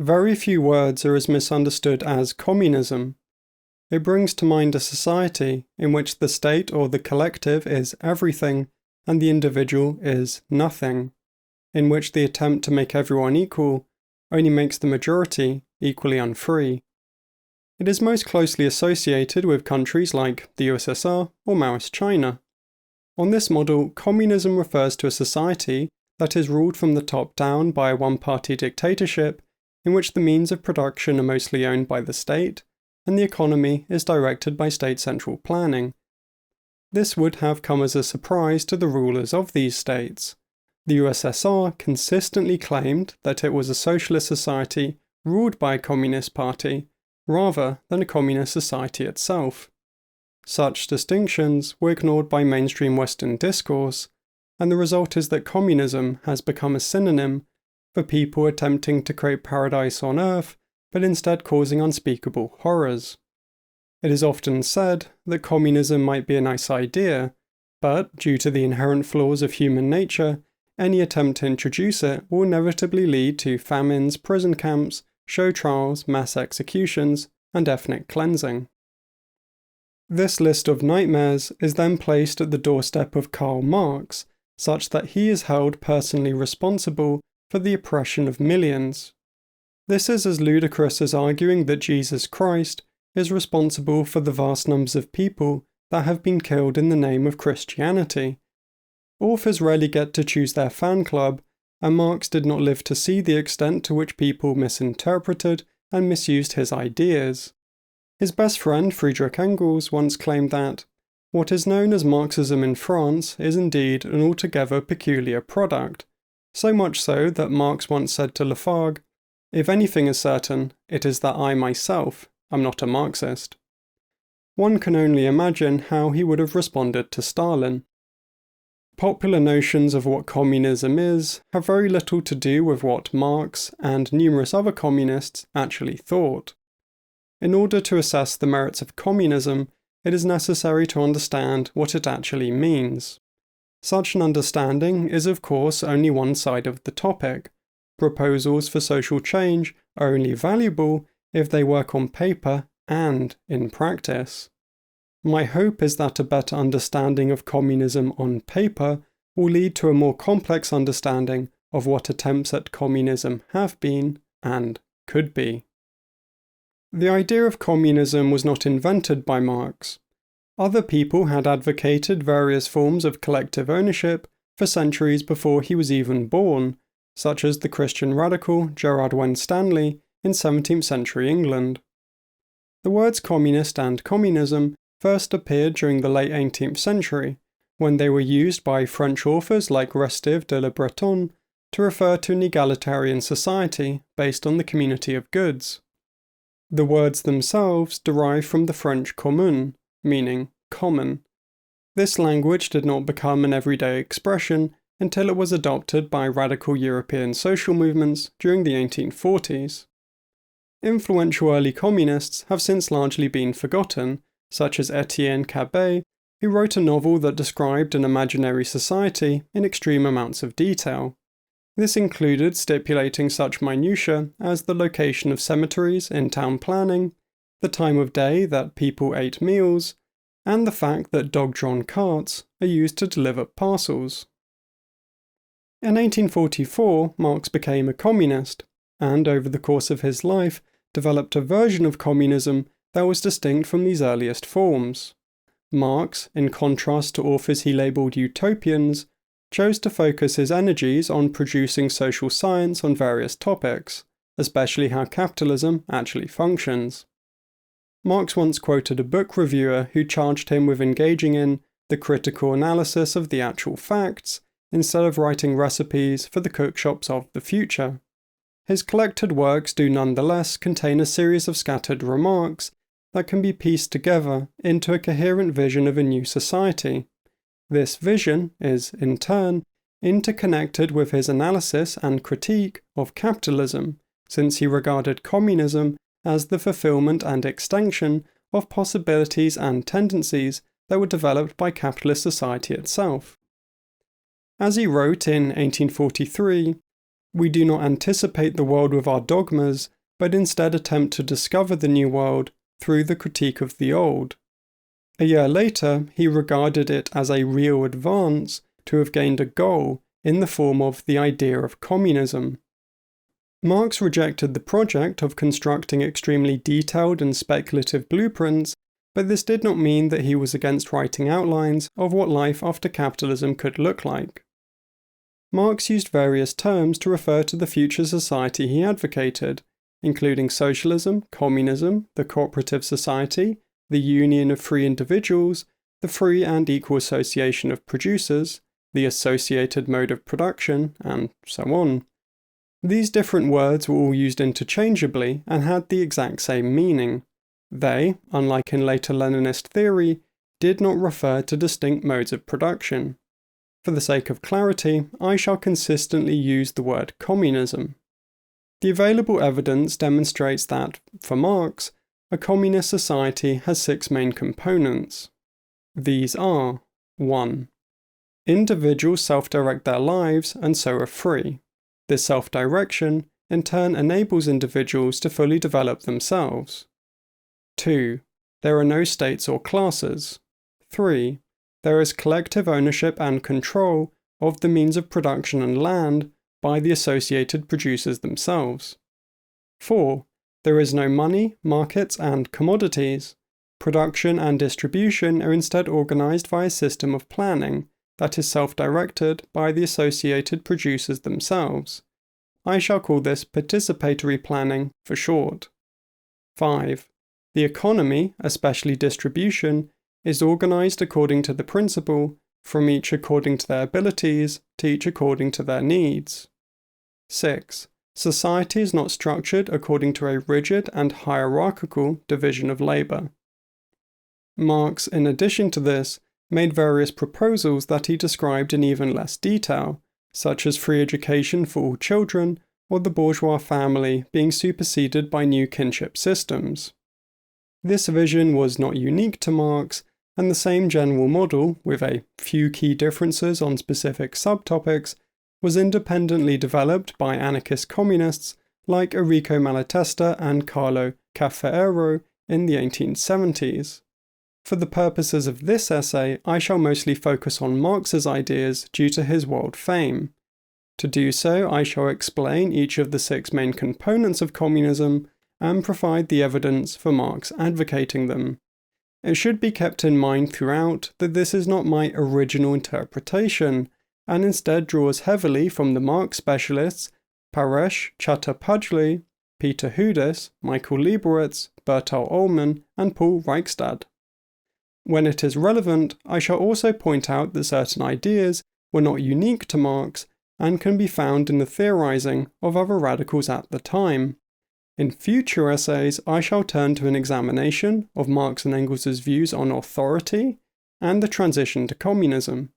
Very few words are as misunderstood as communism. It brings to mind a society in which the state or the collective is everything and the individual is nothing, in which the attempt to make everyone equal only makes the majority equally unfree. It is most closely associated with countries like the USSR or Maoist China. On this model, communism refers to a society that is ruled from the top down by a one-party dictatorship in which the means of production are mostly owned by the state, and the economy is directed by state central planning. This would have come as a surprise to the rulers of these states. The USSR consistently claimed that it was a socialist society ruled by a communist party, rather than a communist society itself. Such distinctions were ignored by mainstream Western discourse, and the result is that communism has become a synonym for people attempting to create paradise on earth, but instead causing unspeakable horrors. It is often said that communism might be a nice idea, but due to the inherent flaws of human nature, any attempt to introduce it will inevitably lead to famines, prison camps, show trials, mass executions, and ethnic cleansing. This list of nightmares is then placed at the doorstep of Karl Marx, such that he is held personally responsible for the oppression of millions. This is as ludicrous as arguing that Jesus Christ is responsible for the vast numbers of people that have been killed in the name of Christianity. Authors rarely get to choose their fan club, and Marx did not live to see the extent to which people misinterpreted and misused his ideas. His best friend Friedrich Engels once claimed that what is known as Marxism in France is indeed an altogether peculiar product, so much so that Marx once said to Lafargue, "If anything is certain, it is that I myself am not a Marxist." One can only imagine how he would have responded to Stalin. Popular notions of what communism is have very little to do with what Marx and numerous other communists actually thought. In order to assess the merits of communism, it is necessary to understand what it actually means. Such an understanding is of course only one side of the topic. Proposals for social change are only valuable if they work on paper and in practice. My hope is that a better understanding of communism on paper will lead to a more complex understanding of what attempts at communism have been and could be. The idea of communism was not invented by Marx. Other people had advocated various forms of collective ownership for centuries before he was even born, such as the Christian radical Gerard Winstanley in 17th century England. The words communist and communism first appeared during the late 18th century, when they were used by French authors like Restive de Le Breton to refer to an egalitarian society based on the community of goods. The words themselves derive from the French commune, meaning common. This language did not become an everyday expression until it was adopted by radical European social movements during the 1840s. Influential early communists have since largely been forgotten, such as Etienne Cabet, who wrote a novel that described an imaginary society in extreme amounts of detail. This included stipulating such minutiae as the location of cemeteries in town planning, the time of day that people ate meals, and the fact that dog-drawn carts are used to deliver parcels. In 1844, Marx became a communist, and over the course of his life developed a version of communism that was distinct from these earliest forms. Marx, in contrast to authors he labelled utopians, chose to focus his energies on producing social science on various topics, especially how capitalism actually functions. Marx once quoted a book reviewer who charged him with engaging in the critical analysis of the actual facts instead of writing recipes for the cookshops of the future. His collected works do nonetheless contain a series of scattered remarks that can be pieced together into a coherent vision of a new society. This vision is, in turn, interconnected with his analysis and critique of capitalism, since he regarded communism as the fulfillment and extension of possibilities and tendencies that were developed by capitalist society itself. As he wrote in 1843, We do not anticipate the world with our dogmas, but instead attempt to discover the new world through the critique of the old. A year later, he regarded it as a real advance to have gained a goal in the form of the idea of communism. Marx rejected the project of constructing extremely detailed and speculative blueprints, but this did not mean that he was against writing outlines of what life after capitalism could look like. Marx used various terms to refer to the future society he advocated, including socialism, communism, the cooperative society, the union of free individuals, the free and equal association of producers, the associated mode of production, and so on. These different words were all used interchangeably and had the exact same meaning. They, unlike in later Leninist theory, did not refer to distinct modes of production. For the sake of clarity, I shall consistently use the word communism. The available evidence demonstrates that, for Marx, a communist society has 6 main components. These are: 1. Individuals self-direct their lives and so are free. This self-direction, in turn, enables individuals to fully develop themselves. 2. There are no states or classes. 3. There is collective ownership and control of the means of production and land by the associated producers themselves. 4. There is no money, markets, and commodities. Production and distribution are instead organized by a system of planning that is self-directed by the associated producers themselves. I shall call this participatory planning for short. 5. The economy, especially distribution, is organized according to the principle, from each according to their abilities, to each according to their needs. 6. Society is not structured according to a rigid and hierarchical division of labor. Marx, in addition to this, made various proposals that he described in even less detail, such as free education for all children, or the bourgeois family being superseded by new kinship systems. This vision was not unique to Marx, and the same general model, with a few key differences on specific subtopics, was independently developed by anarchist communists like Enrico Malatesta and Carlo Caffiero in the 1870s. For the purposes of this essay, I shall mostly focus on Marx's ideas due to his world fame. To do so, I shall explain each of the 6 main components of communism and provide the evidence for Marx advocating them. It should be kept in mind throughout that this is not my original interpretation, and instead draws heavily from the Marx specialists Paresh Chattopadhyay, Peter Hudis, Michael Leibowitz, Bertel Ollman, and Paul Reichstad. When it is relevant, I shall also point out that certain ideas were not unique to Marx and can be found in the theorizing of other radicals at the time. In future essays, I shall turn to an examination of Marx and Engels' views on authority and the transition to communism.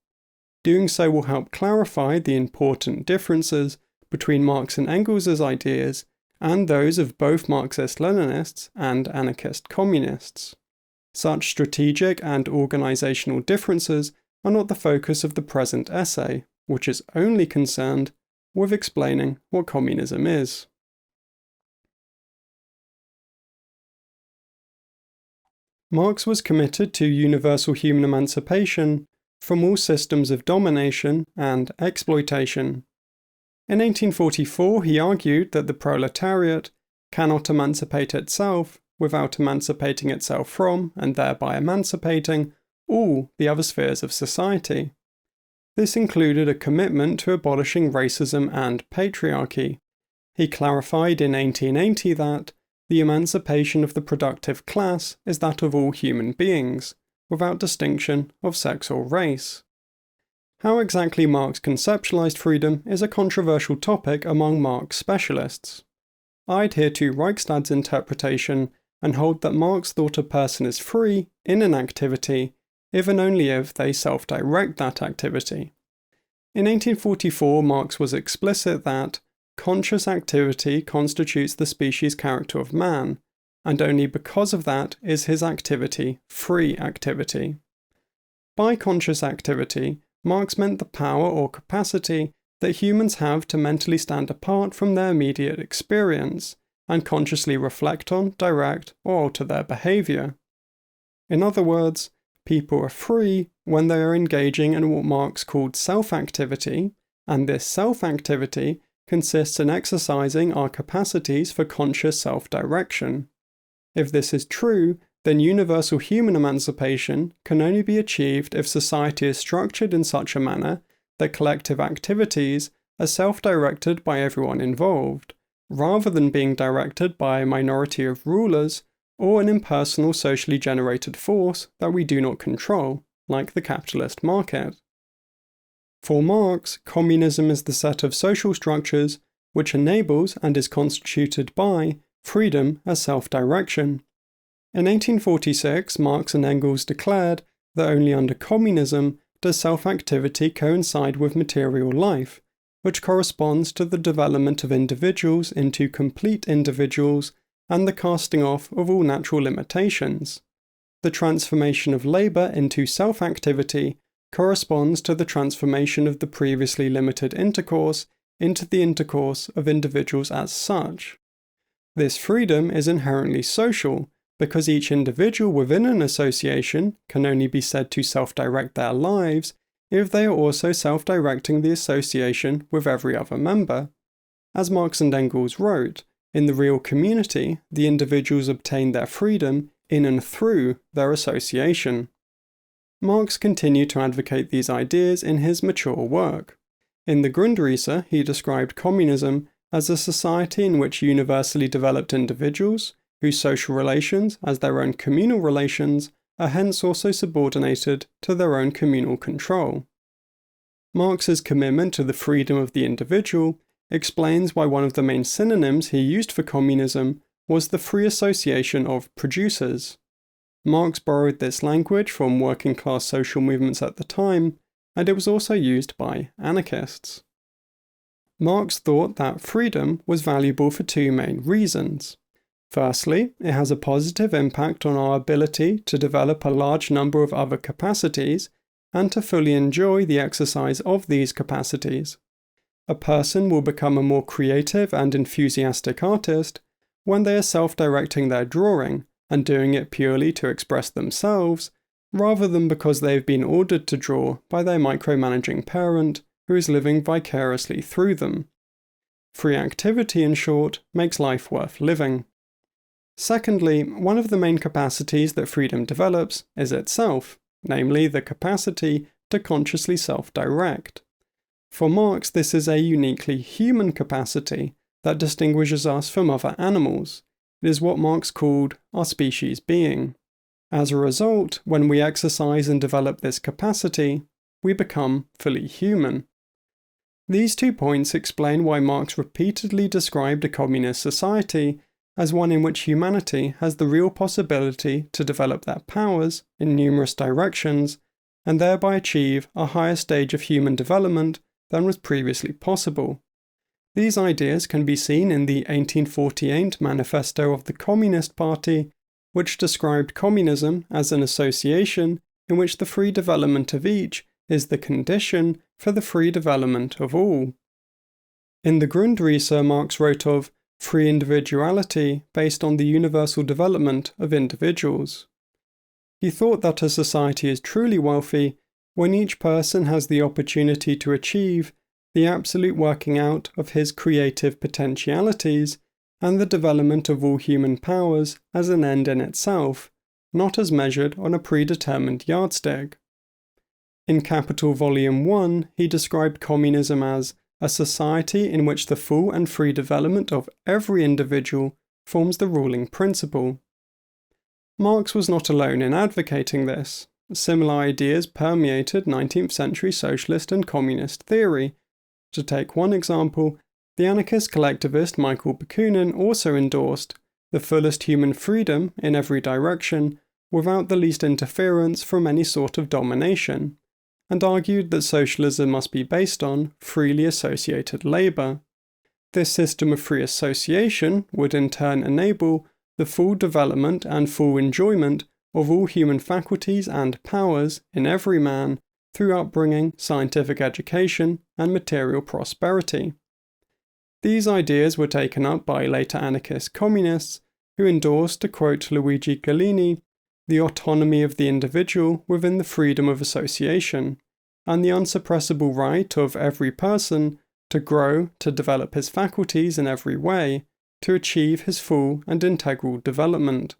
Doing so will help clarify the important differences between Marx and Engels' ideas and those of both Marxist-Leninists and anarchist communists. Such strategic and organizational differences are not the focus of the present essay, which is only concerned with explaining what communism is. Marx was committed to universal human emancipation from all systems of domination and exploitation. In 1844, he argued that the proletariat cannot emancipate itself without emancipating itself from, and thereby emancipating, all the other spheres of society. This included a commitment to abolishing racism and patriarchy. He clarified in 1880 that the emancipation of the productive class is that of all human beings, without distinction of sex or race. How exactly Marx conceptualized freedom is a controversial topic among Marx specialists. I adhere to Reichstad's interpretation and hold that Marx thought a person is free in an activity if and only if they self-direct that activity. In 1844, Marx was explicit that conscious activity constitutes the species character of man, and only because of that is his activity free activity. By conscious activity, Marx meant the power or capacity that humans have to mentally stand apart from their immediate experience and consciously reflect on, direct, or alter their behavior. In other words, people are free when they are engaging in what Marx called self-activity, and this self-activity consists in exercising our capacities for conscious self-direction. If this is true, then universal human emancipation can only be achieved if society is structured in such a manner that collective activities are self-directed by everyone involved, rather than being directed by a minority of rulers or an impersonal socially generated force that we do not control, like the capitalist market. For Marx, communism is the set of social structures which enables and is constituted by freedom as self-direction. In 1846, Marx and Engels declared that only under communism does self-activity coincide with material life, which corresponds to the development of individuals into complete individuals and the casting off of all natural limitations. The transformation of labour into self-activity corresponds to the transformation of the previously limited intercourse into the intercourse of individuals as such. This freedom is inherently social, because each individual within an association can only be said to self-direct their lives if they are also self-directing the association with every other member. As Marx and Engels wrote, in the real community, the individuals obtain their freedom in and through their association. Marx continued to advocate these ideas in his mature work. In the Grundrisse, he described communism as a society in which universally developed individuals, whose social relations, as their own communal relations, are hence also subordinated to their own communal control. Marx's commitment to the freedom of the individual explains why one of the main synonyms he used for communism was the free association of producers. Marx borrowed this language from working-class social movements at the time, and it was also used by anarchists. Marx thought that freedom was valuable for two main reasons. Firstly, it has a positive impact on our ability to develop a large number of other capacities and to fully enjoy the exercise of these capacities. A person will become a more creative and enthusiastic artist when they are self-directing their drawing and doing it purely to express themselves, rather than because they have been ordered to draw by their micromanaging parent who is living vicariously through them. Free activity, in short, makes life worth living. Secondly, one of the main capacities that freedom develops is itself, namely the capacity to consciously self-direct. For Marx, this is a uniquely human capacity that distinguishes us from other animals. It is what Marx called our species being. As a result, when we exercise and develop this capacity, we become fully human. These 2 points explain why Marx repeatedly described a communist society as one in which humanity has the real possibility to develop their powers in numerous directions and thereby achieve a higher stage of human development than was previously possible. These ideas can be seen in the 1848 Manifesto of the Communist Party, which described communism as an association in which the free development of each is the condition for the free development of all. In the Grundrisse, Marx wrote of free individuality based on the universal development of individuals. He thought that a society is truly wealthy when each person has the opportunity to achieve the absolute working out of his creative potentialities and the development of all human powers as an end in itself, not as measured on a predetermined yardstick. In Capital Volume 1, he described communism as a society in which the full and free development of every individual forms the ruling principle. Marx was not alone in advocating this. Similar ideas permeated 19th century socialist and communist theory. To take one example, the anarchist collectivist Michael Bakunin also endorsed the fullest human freedom in every direction without the least interference from any sort of domination, and argued that socialism must be based on freely associated labour. This system of free association would in turn enable the full development and full enjoyment of all human faculties and powers in every man through upbringing, scientific education, and material prosperity. These ideas were taken up by later anarchist communists who endorsed, to quote Luigi Gallini, the autonomy of the individual within the freedom of association, and the unsuppressible right of every person to grow, to develop his faculties in every way, to achieve his full and integral development.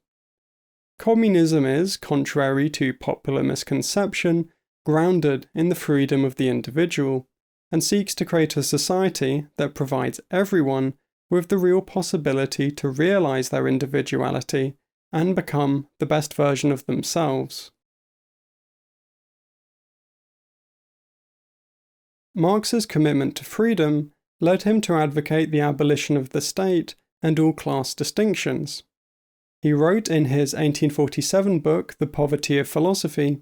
Communism is, contrary to popular misconception, grounded in the freedom of the individual, and seeks to create a society that provides everyone with the real possibility to realize their individuality and become the best version of themselves. Marx's commitment to freedom led him to advocate the abolition of the state and all class distinctions. He wrote in his 1847 book, The Poverty of Philosophy,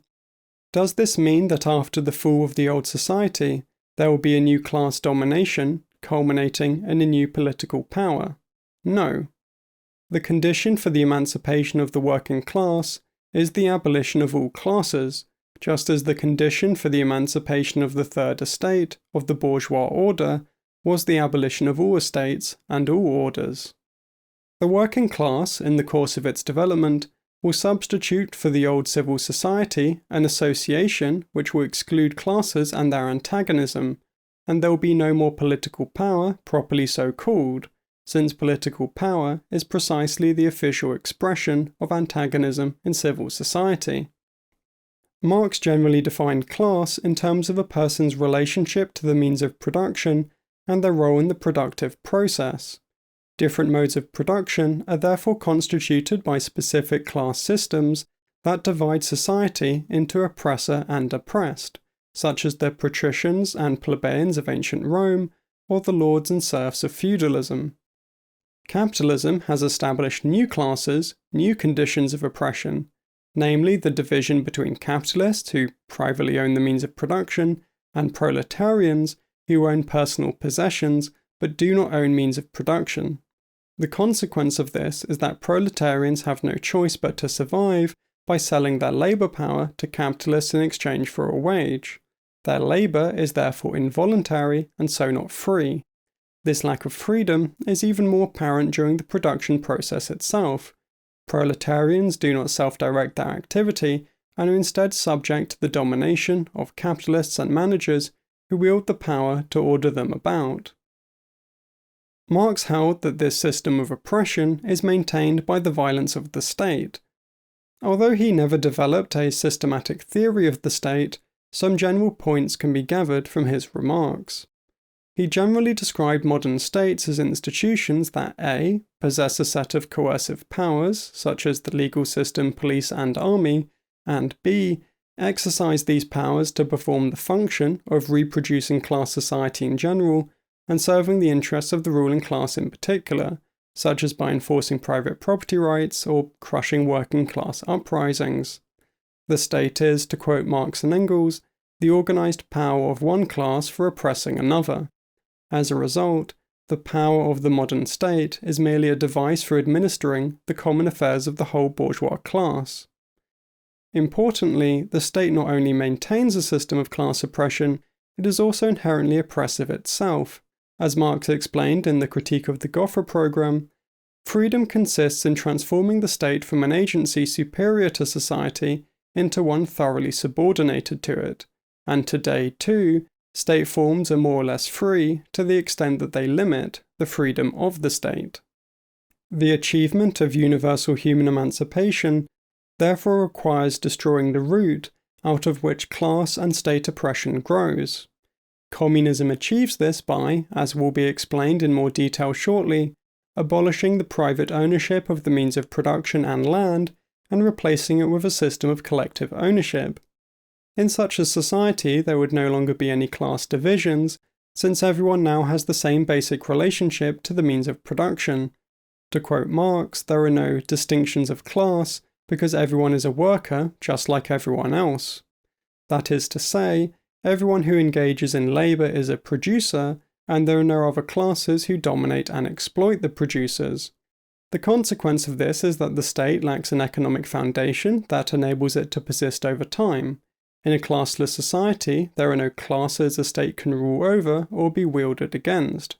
"Does this mean that after the fall of the old society, there will be a new class domination, culminating in a new political power? No. The condition for the emancipation of the working class is the abolition of all classes, just as the condition for the emancipation of the third estate of the bourgeois order was the abolition of all estates and all orders. The working class, in the course of its development, will substitute for the old civil society an association which will exclude classes and their antagonism, and there will be no more political power, properly so called, since political power is precisely the official expression of antagonism in civil society." Marx generally defined class in terms of a person's relationship to the means of production and their role in the productive process. Different modes of production are therefore constituted by specific class systems that divide society into oppressor and oppressed, such as the patricians and plebeians of ancient Rome, or the lords and serfs of feudalism. Capitalism has established new classes, new conditions of oppression, namely the division between capitalists who privately own the means of production and proletarians who own personal possessions but do not own means of production. The consequence of this is that proletarians have no choice but to survive by selling their labour power to capitalists in exchange for a wage. Their labour is therefore involuntary and so not free. This lack of freedom is even more apparent during the production process itself. Proletarians do not self-direct their activity and are instead subject to the domination of capitalists and managers who wield the power to order them about. Marx held that this system of oppression is maintained by the violence of the state. Although he never developed a systematic theory of the state, some general points can be gathered from his remarks. He generally described modern states as institutions that a. possess a set of coercive powers, such as the legal system, police and army, and b. exercise these powers to perform the function of reproducing class society in general and serving the interests of the ruling class in particular, such as by enforcing private property rights or crushing working class uprisings. The state is, to quote Marx and Engels, the organized power of one class for oppressing another. As a result, the power of the modern state is merely a device for administering the common affairs of the whole bourgeois class. Importantly, the state not only maintains a system of class oppression, it is also inherently oppressive itself. As Marx explained in the Critique of the Gotha program, freedom consists in transforming the state from an agency superior to society into one thoroughly subordinated to it, and today, too, state forms are more or less free to the extent that they limit the freedom of the state. The achievement of universal human emancipation therefore requires destroying the root out of which class and state oppression grows. Communism achieves this by, as will be explained in more detail shortly, abolishing the private ownership of the means of production and land and replacing it with a system of collective ownership. In such a society, there would no longer be any class divisions, since everyone now has the same basic relationship to the means of production. To quote Marx, there are no distinctions of class because everyone is a worker just like everyone else. That is to say, everyone who engages in labour is a producer, and there are no other classes who dominate and exploit the producers. The consequence of this is that the state lacks an economic foundation that enables it to persist over time. In a classless society, there are no classes a state can rule over or be wielded against,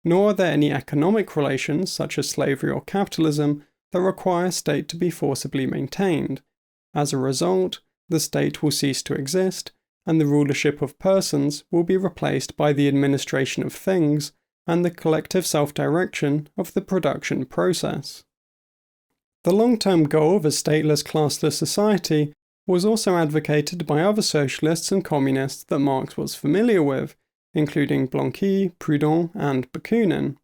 nor are there any economic relations, such as slavery or capitalism, that require a state to be forcibly maintained. As a result, the state will cease to exist, and the rulership of persons will be replaced by the administration of things and the collective self-direction of the production process. The long-term goal of a stateless, classless society was also advocated by other socialists and communists that Marx was familiar with, including Blanqui, Proudhon, and Bakunin.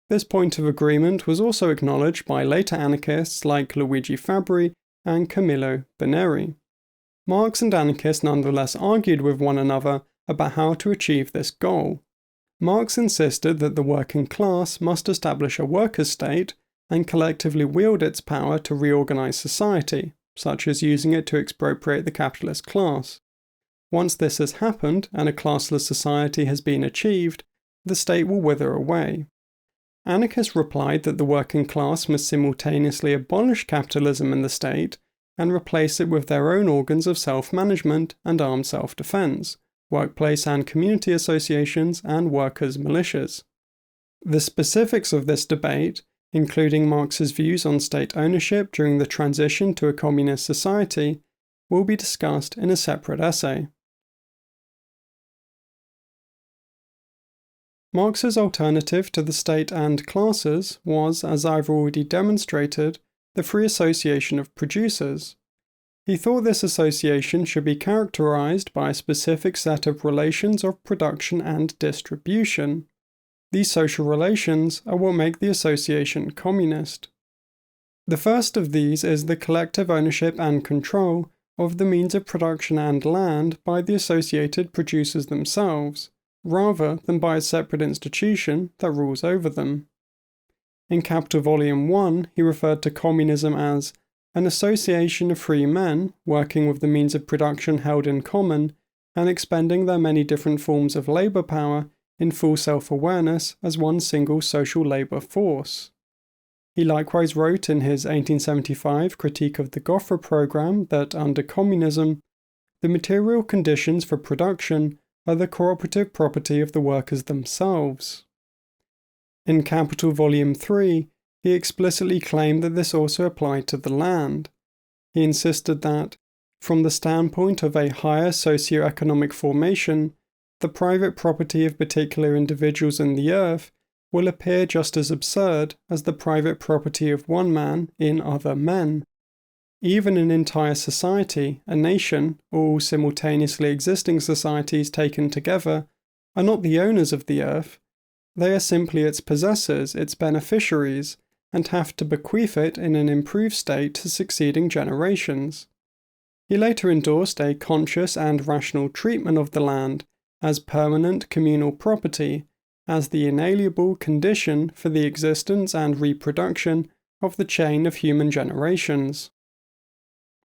This point of agreement was also acknowledged by later anarchists like Luigi Fabbri and Camillo Berneri. Marx and anarchists nonetheless argued with one another about how to achieve this goal. Marx insisted that the working class must establish a workers' state and collectively wield its power to reorganize society, such as using it to expropriate the capitalist class. Once this has happened and a classless society has been achieved, the state will wither away. Anarchists replied that the working class must simultaneously abolish capitalism in the state and replace it with their own organs of self-management and armed self-defense, workplace and community associations, and workers' militias. The specifics of this debate, including Marx's views on state ownership during the transition to a communist society, will be discussed in a separate essay. Marx's alternative to the state and classes was, as I've already demonstrated, the free association of producers. He thought this association should be characterized by a specific set of relations of production and distribution. These social relations are what make the association communist. The first of these is the collective ownership and control of the means of production and land by the associated producers themselves, rather than by a separate institution that rules over them. In Capital Volume 1, he referred to communism as an association of free men working with the means of production held in common and expending their many different forms of labour power in full self-awareness as one single social labour force. He likewise wrote in his 1875 Critique of the Gotha Programme that under communism, the material conditions for production are the cooperative property of the workers themselves. In Capital Volume 3, he explicitly claimed that this also applied to the land. He insisted that, from the standpoint of a higher socio-economic formation, the private property of particular individuals in the earth will appear just as absurd as the private property of one man in other men. Even an entire society, a nation, or all simultaneously existing societies taken together, are not the owners of the earth. They are simply its possessors, its beneficiaries, and have to bequeath it in an improved state to succeeding generations. He later endorsed a conscious and rational treatment of the land as permanent communal property, as the inalienable condition for the existence and reproduction of the chain of human generations.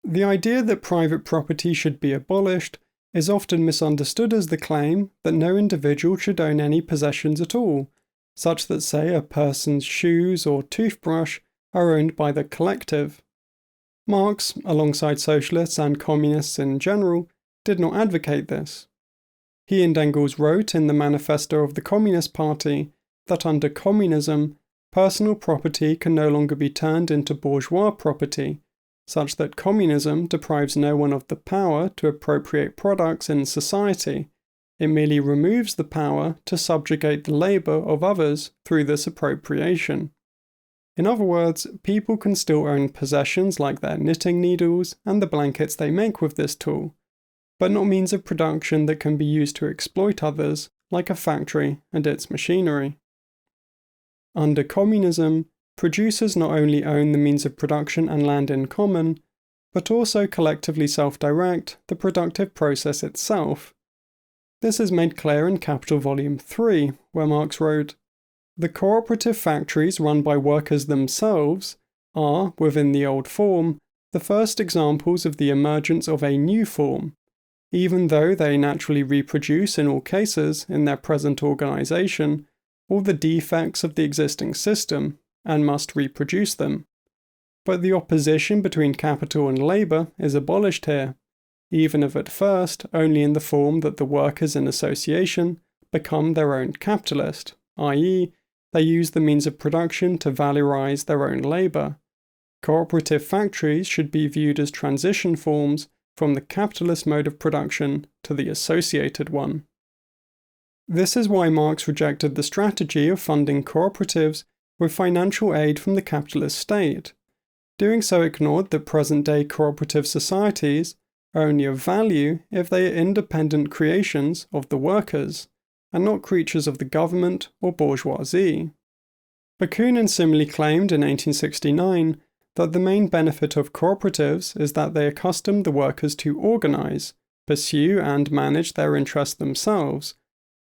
The idea that private property should be abolished is often misunderstood as the claim that no individual should own any possessions at all, such that, say, a person's shoes or toothbrush are owned by the collective. Marx, alongside socialists and communists in general, did not advocate this. He and Engels wrote in the Manifesto of the Communist Party that under communism, personal property can no longer be turned into bourgeois property, such that communism deprives no one of the power to appropriate products in society. It merely removes the power to subjugate the labour of others through this appropriation. In other words, people can still own possessions like their knitting needles and the blankets they make with this tool, but not means of production that can be used to exploit others, like a factory and its machinery. Under communism, producers not only own the means of production and land in common, but also collectively self-direct the productive process itself. This is made clear in Capital Volume 3, where Marx wrote, "The cooperative factories run by workers themselves are, within the old form, the first examples of the emergence of a new form, even though they naturally reproduce in all cases, in their present organization, all the defects of the existing system, and must reproduce them. But the opposition between capital and labour is abolished here. even if at first only in the form that the workers in association become their own capitalist, i.e., they use the means of production to valorize their own labor. Cooperative factories should be viewed as transition forms from the capitalist mode of production to the associated one. This is why Marx rejected the strategy of funding cooperatives with financial aid from the capitalist state. Doing so ignored that present-day cooperative societies are only of value if they are independent creations of the workers, and not creatures of the government or bourgeoisie. Bakunin similarly claimed in 1869 that the main benefit of cooperatives is that they accustom the workers to organize, pursue and manage their interests themselves,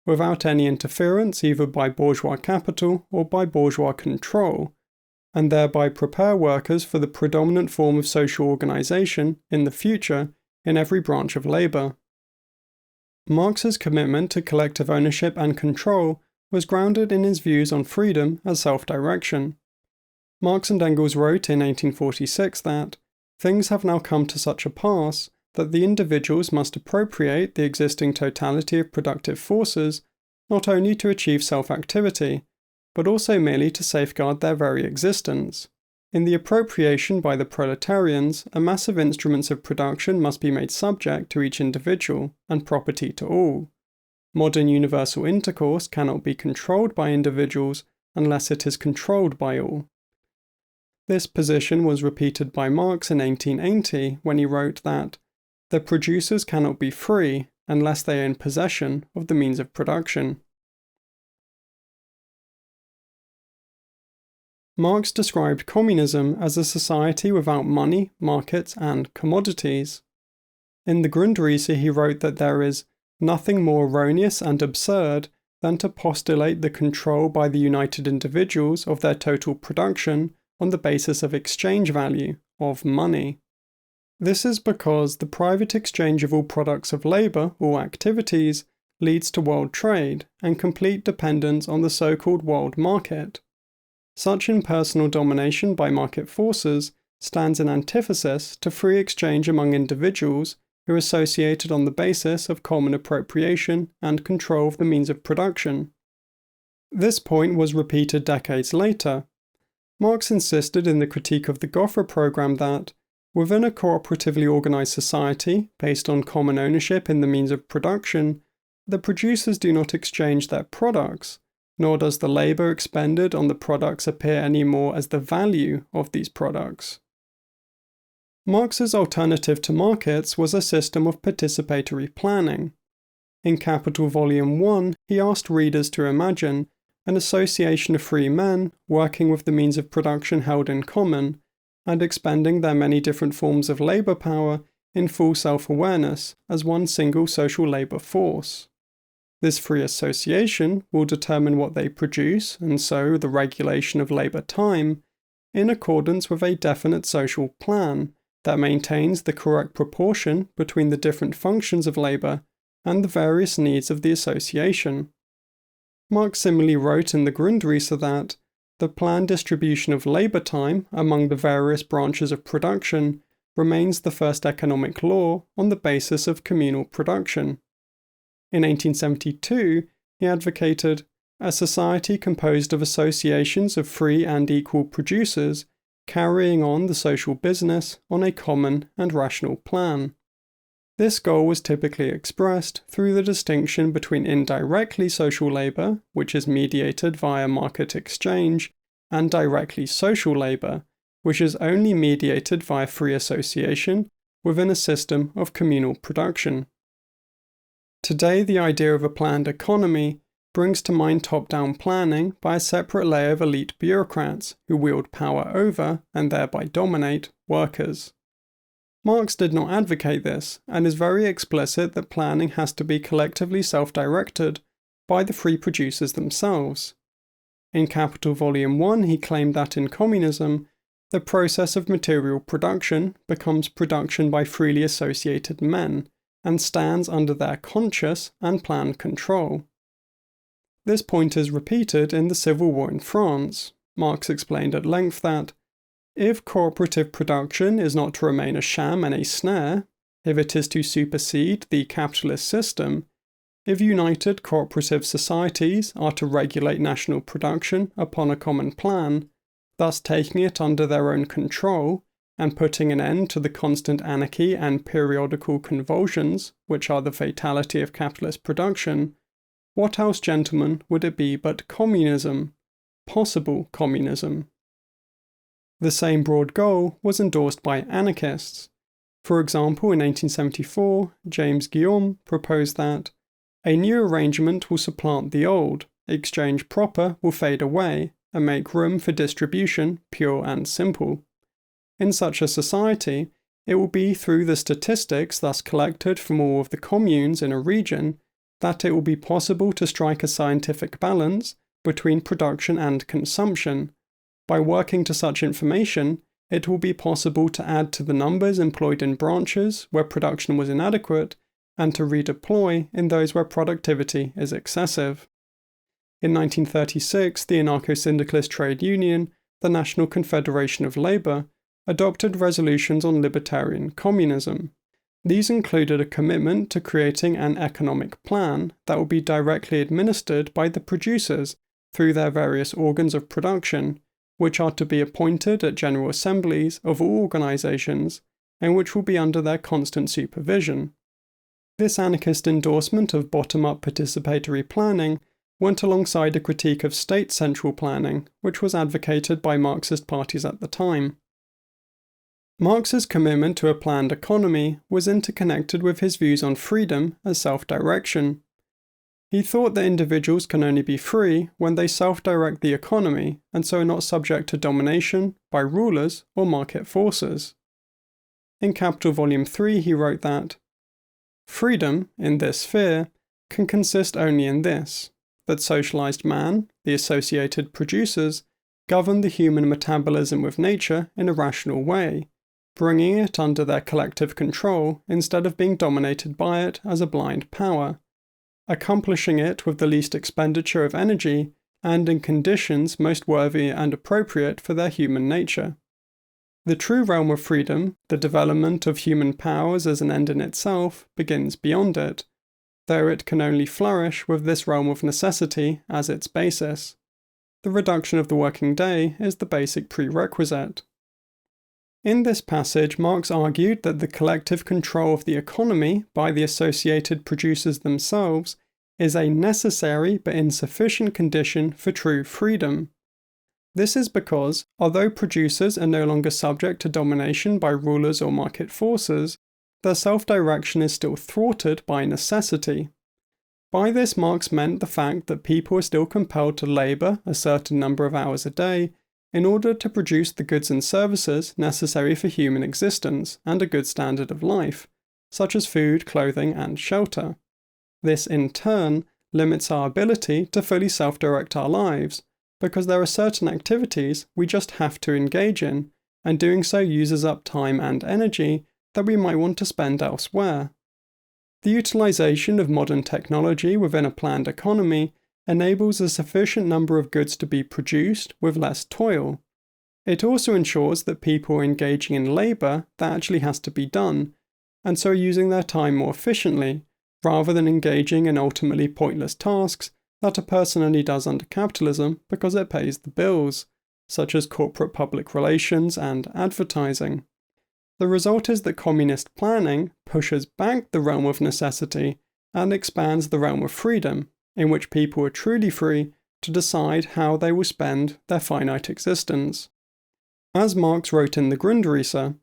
without any interference either by bourgeois capital or by bourgeois control, and thereby prepare workers for the predominant form of social organization in the future in every branch of labor. Marx's commitment to collective ownership and control was grounded in his views on freedom as self-direction. Marx and Engels wrote in 1846 that things have now come to such a pass that the individuals must appropriate the existing totality of productive forces not only to achieve self-activity, but also merely to safeguard their very existence. In the appropriation by the proletarians, a mass of instruments of production must be made subject to each individual and property to all. Modern universal intercourse cannot be controlled by individuals unless it is controlled by all. This position was repeated by Marx in 1880 when he wrote that the producers cannot be free unless they are in possession of the means of production. Marx described communism as a society without money, markets, and commodities. In the Grundrisse he wrote that there is nothing more erroneous and absurd than to postulate the control by the united individuals of their total production on the basis of exchange value, of money. This is because the private exchange of all products of labor, all activities, leads to world trade and complete dependence on the so-called world market. Such impersonal domination by market forces stands in antithesis to free exchange among individuals who are associated on the basis of common appropriation and control of the means of production. This point was repeated decades later. Marx insisted in the Critique of the Gotha program that, within a cooperatively organized society based on common ownership in the means of production, the producers do not exchange their products, nor does the labor expended on the products appear any more as the value of these products. Marx's alternative to markets was a system of participatory planning. In Capital Volume 1, he asked readers to imagine an association of free men working with the means of production held in common, and expending their many different forms of labor power in full self-awareness as one single social labor force. This free association will determine what they produce, and so the regulation of labor time, in accordance with a definite social plan that maintains the correct proportion between the different functions of labor and the various needs of the association. Marx similarly wrote in the Grundrisse that the planned distribution of labor time among the various branches of production remains the first economic law on the basis of communal production. In 1872, he advocated a society composed of associations of free and equal producers carrying on the social business on a common and rational plan. This goal was typically expressed through the distinction between indirectly social labor, which is mediated via market exchange, and directly social labor, which is only mediated via free association within a system of communal production. Today, the idea of a planned economy brings to mind top-down planning by a separate layer of elite bureaucrats who wield power over, and thereby dominate, workers. Marx did not advocate this, and is very explicit that planning has to be collectively self-directed by the free producers themselves. In Capital Volume 1, he claimed that in communism, the process of material production becomes production by freely associated men, and stands under their conscious and planned control. This point is repeated in the Civil War in France. Marx explained at length that, if cooperative production is not to remain a sham and a snare, if it is to supersede the capitalist system, if united cooperative societies are to regulate national production upon a common plan, thus taking it under their own control and putting an end to the constant anarchy and periodical convulsions which are the fatality of capitalist production, what else, gentlemen, would it be but communism? Possible communism. The same broad goal was endorsed by anarchists. For example, in 1874, James Guillaume proposed that a new arrangement will supplant the old, exchange proper will fade away, and make room for distribution pure and simple. In such a society, it will be through the statistics thus collected from all of the communes in a region that it will be possible to strike a scientific balance between production and consumption. By working to such information, it will be possible to add to the numbers employed in branches where production was inadequate and to redeploy in those where productivity is excessive. In 1936, the anarcho-syndicalist trade union, the National Confederation of Labour, adopted resolutions on libertarian communism. These included a commitment to creating an economic plan that will be directly administered by the producers through their various organs of production, which are to be appointed at general assemblies of all organisations, and which will be under their constant supervision. This anarchist endorsement of bottom-up participatory planning went alongside a critique of state central planning, which was advocated by Marxist parties at the time. Marx's commitment to a planned economy was interconnected with his views on freedom as self-direction. He thought that individuals can only be free when they self-direct the economy and so are not subject to domination by rulers or market forces. In Capital Volume 3 he wrote that, "Freedom, in this sphere, can consist only in this, that socialized man, the associated producers, govern the human metabolism with nature in a rational way, bringing it under their collective control instead of being dominated by it as a blind power, accomplishing it with the least expenditure of energy and in conditions most worthy and appropriate for their human nature. The true realm of freedom, the development of human powers as an end in itself, begins beyond it, though it can only flourish with this realm of necessity as its basis. The reduction of the working day is the basic prerequisite." In this passage, Marx argued that the collective control of the economy by the associated producers themselves is a necessary but insufficient condition for true freedom. This is because, although producers are no longer subject to domination by rulers or market forces, their self-direction is still thwarted by necessity. By this, Marx meant the fact that people are still compelled to labour a certain number of hours a day in order to produce the goods and services necessary for human existence and a good standard of life, such as food, clothing, and shelter. This, in turn, limits our ability to fully self-direct our lives, because there are certain activities we just have to engage in, and doing so uses up time and energy that we might want to spend elsewhere. The utilization of modern technology within a planned economy enables a sufficient number of goods to be produced with less toil. It also ensures that people are engaging in labour that actually has to be done, and so are using their time more efficiently, rather than engaging in ultimately pointless tasks that a person only does under capitalism because it pays the bills, such as corporate public relations and advertising. The result is that communist planning pushes back the realm of necessity and expands the realm of freedom, in which people are truly free to decide how they will spend their finite existence. As Marx wrote in the Grundrisse,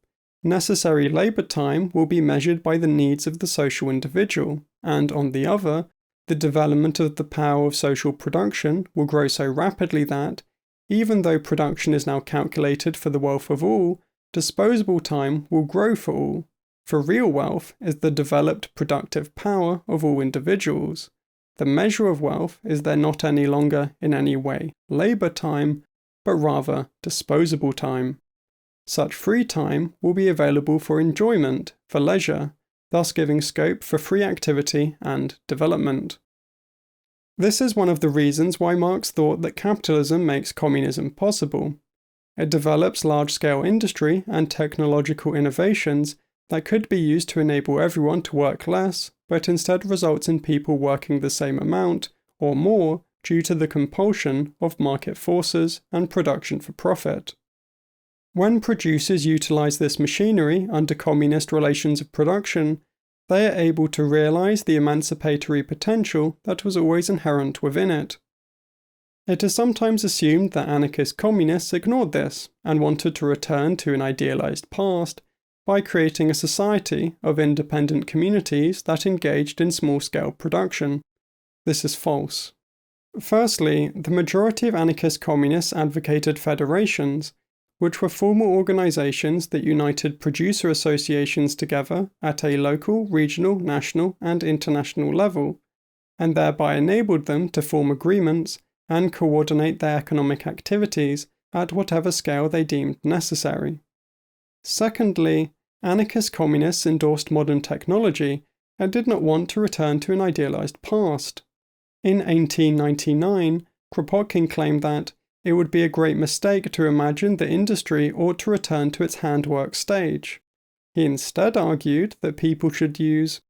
necessary labour time will be measured by the needs of the social individual, and on the other, the development of the power of social production will grow so rapidly that, even though production is now calculated for the wealth of all, disposable time will grow for all, for real wealth is the developed productive power of all individuals. The measure of wealth is there not any longer in any way labour time, but rather disposable time. Such free time will be available for enjoyment, for leisure, thus giving scope for free activity and development. This is one of the reasons why Marx thought that capitalism makes communism possible. It develops large-scale industry and technological innovations that could be used to enable everyone to work less, but instead results in people working the same amount or more due to the compulsion of market forces and production for profit. When producers utilize this machinery under communist relations of production, they are able to realize the emancipatory potential that was always inherent within it. It is sometimes assumed that anarchist communists ignored this and wanted to return to an idealized past by creating a society of independent communities that engaged in small-scale production. This is false. Firstly, the majority of anarchist communists advocated federations, which were formal organizations that united producer associations together at a local, regional, national, and international level, and thereby enabled them to form agreements and coordinate their economic activities at whatever scale they deemed necessary. Secondly, anarchist communists endorsed modern technology and did not want to return to an idealized past. In 1899, Kropotkin claimed that it would be a great mistake to imagine that industry ought to return to its handwork stage. He instead argued that people should use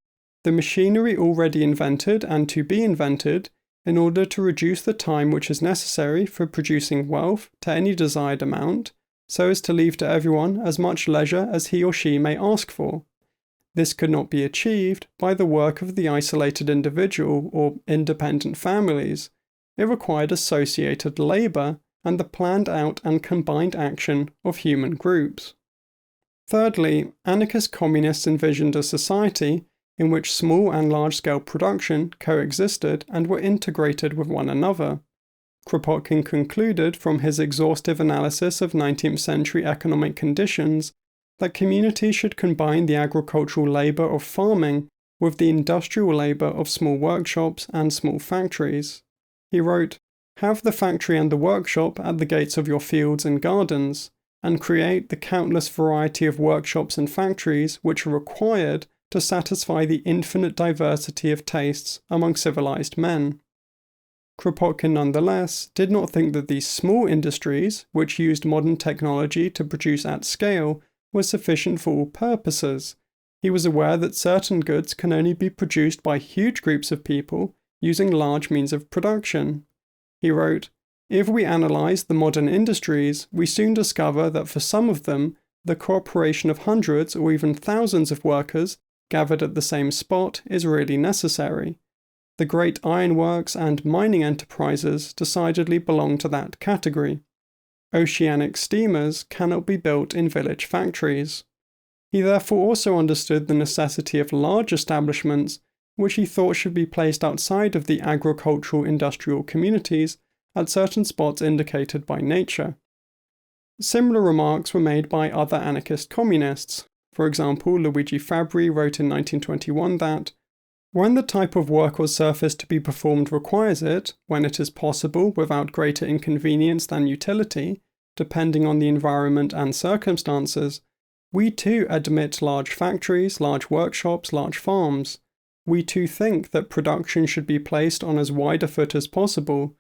the machinery already invented and to be invented in order to reduce the time which is necessary for producing wealth to any desired amount, so as to leave to everyone as much leisure as he or she may ask for. This could not be achieved by the work of the isolated individual or independent families. It required associated labour and the planned out and combined action of human groups. Thirdly, anarchist communists envisioned a society in which small and large-scale production coexisted and were integrated with one another. Kropotkin concluded from his exhaustive analysis of 19th century economic conditions that communities should combine the agricultural labour of farming with the industrial labour of small workshops and small factories. He wrote, "Have the factory and the workshop at the gates of your fields and gardens, and create the countless variety of workshops and factories which are required to satisfy the infinite diversity of tastes among civilized men." Kropotkin nonetheless did not think that these small industries, which used modern technology to produce at scale, were sufficient for all purposes. He was aware that certain goods can only be produced by huge groups of people using large means of production. He wrote, "If we analyze the modern industries, we soon discover that for some of them, the cooperation of hundreds or even thousands of workers gathered at the same spot is really necessary. The great ironworks and mining enterprises decidedly belong to that category. Oceanic steamers cannot be built in village factories." He therefore also understood the necessity of large establishments, which he thought should be placed outside of the agricultural industrial communities at certain spots indicated by nature. Similar remarks were made by other anarchist communists. For example, Luigi Fabbri wrote in 1921 that, "When the type of work or surface to be performed requires it, when it is possible without greater inconvenience than utility, depending on the environment and circumstances, we too admit large factories, large workshops, large farms. We too think that production should be placed on as wide a foot as possible.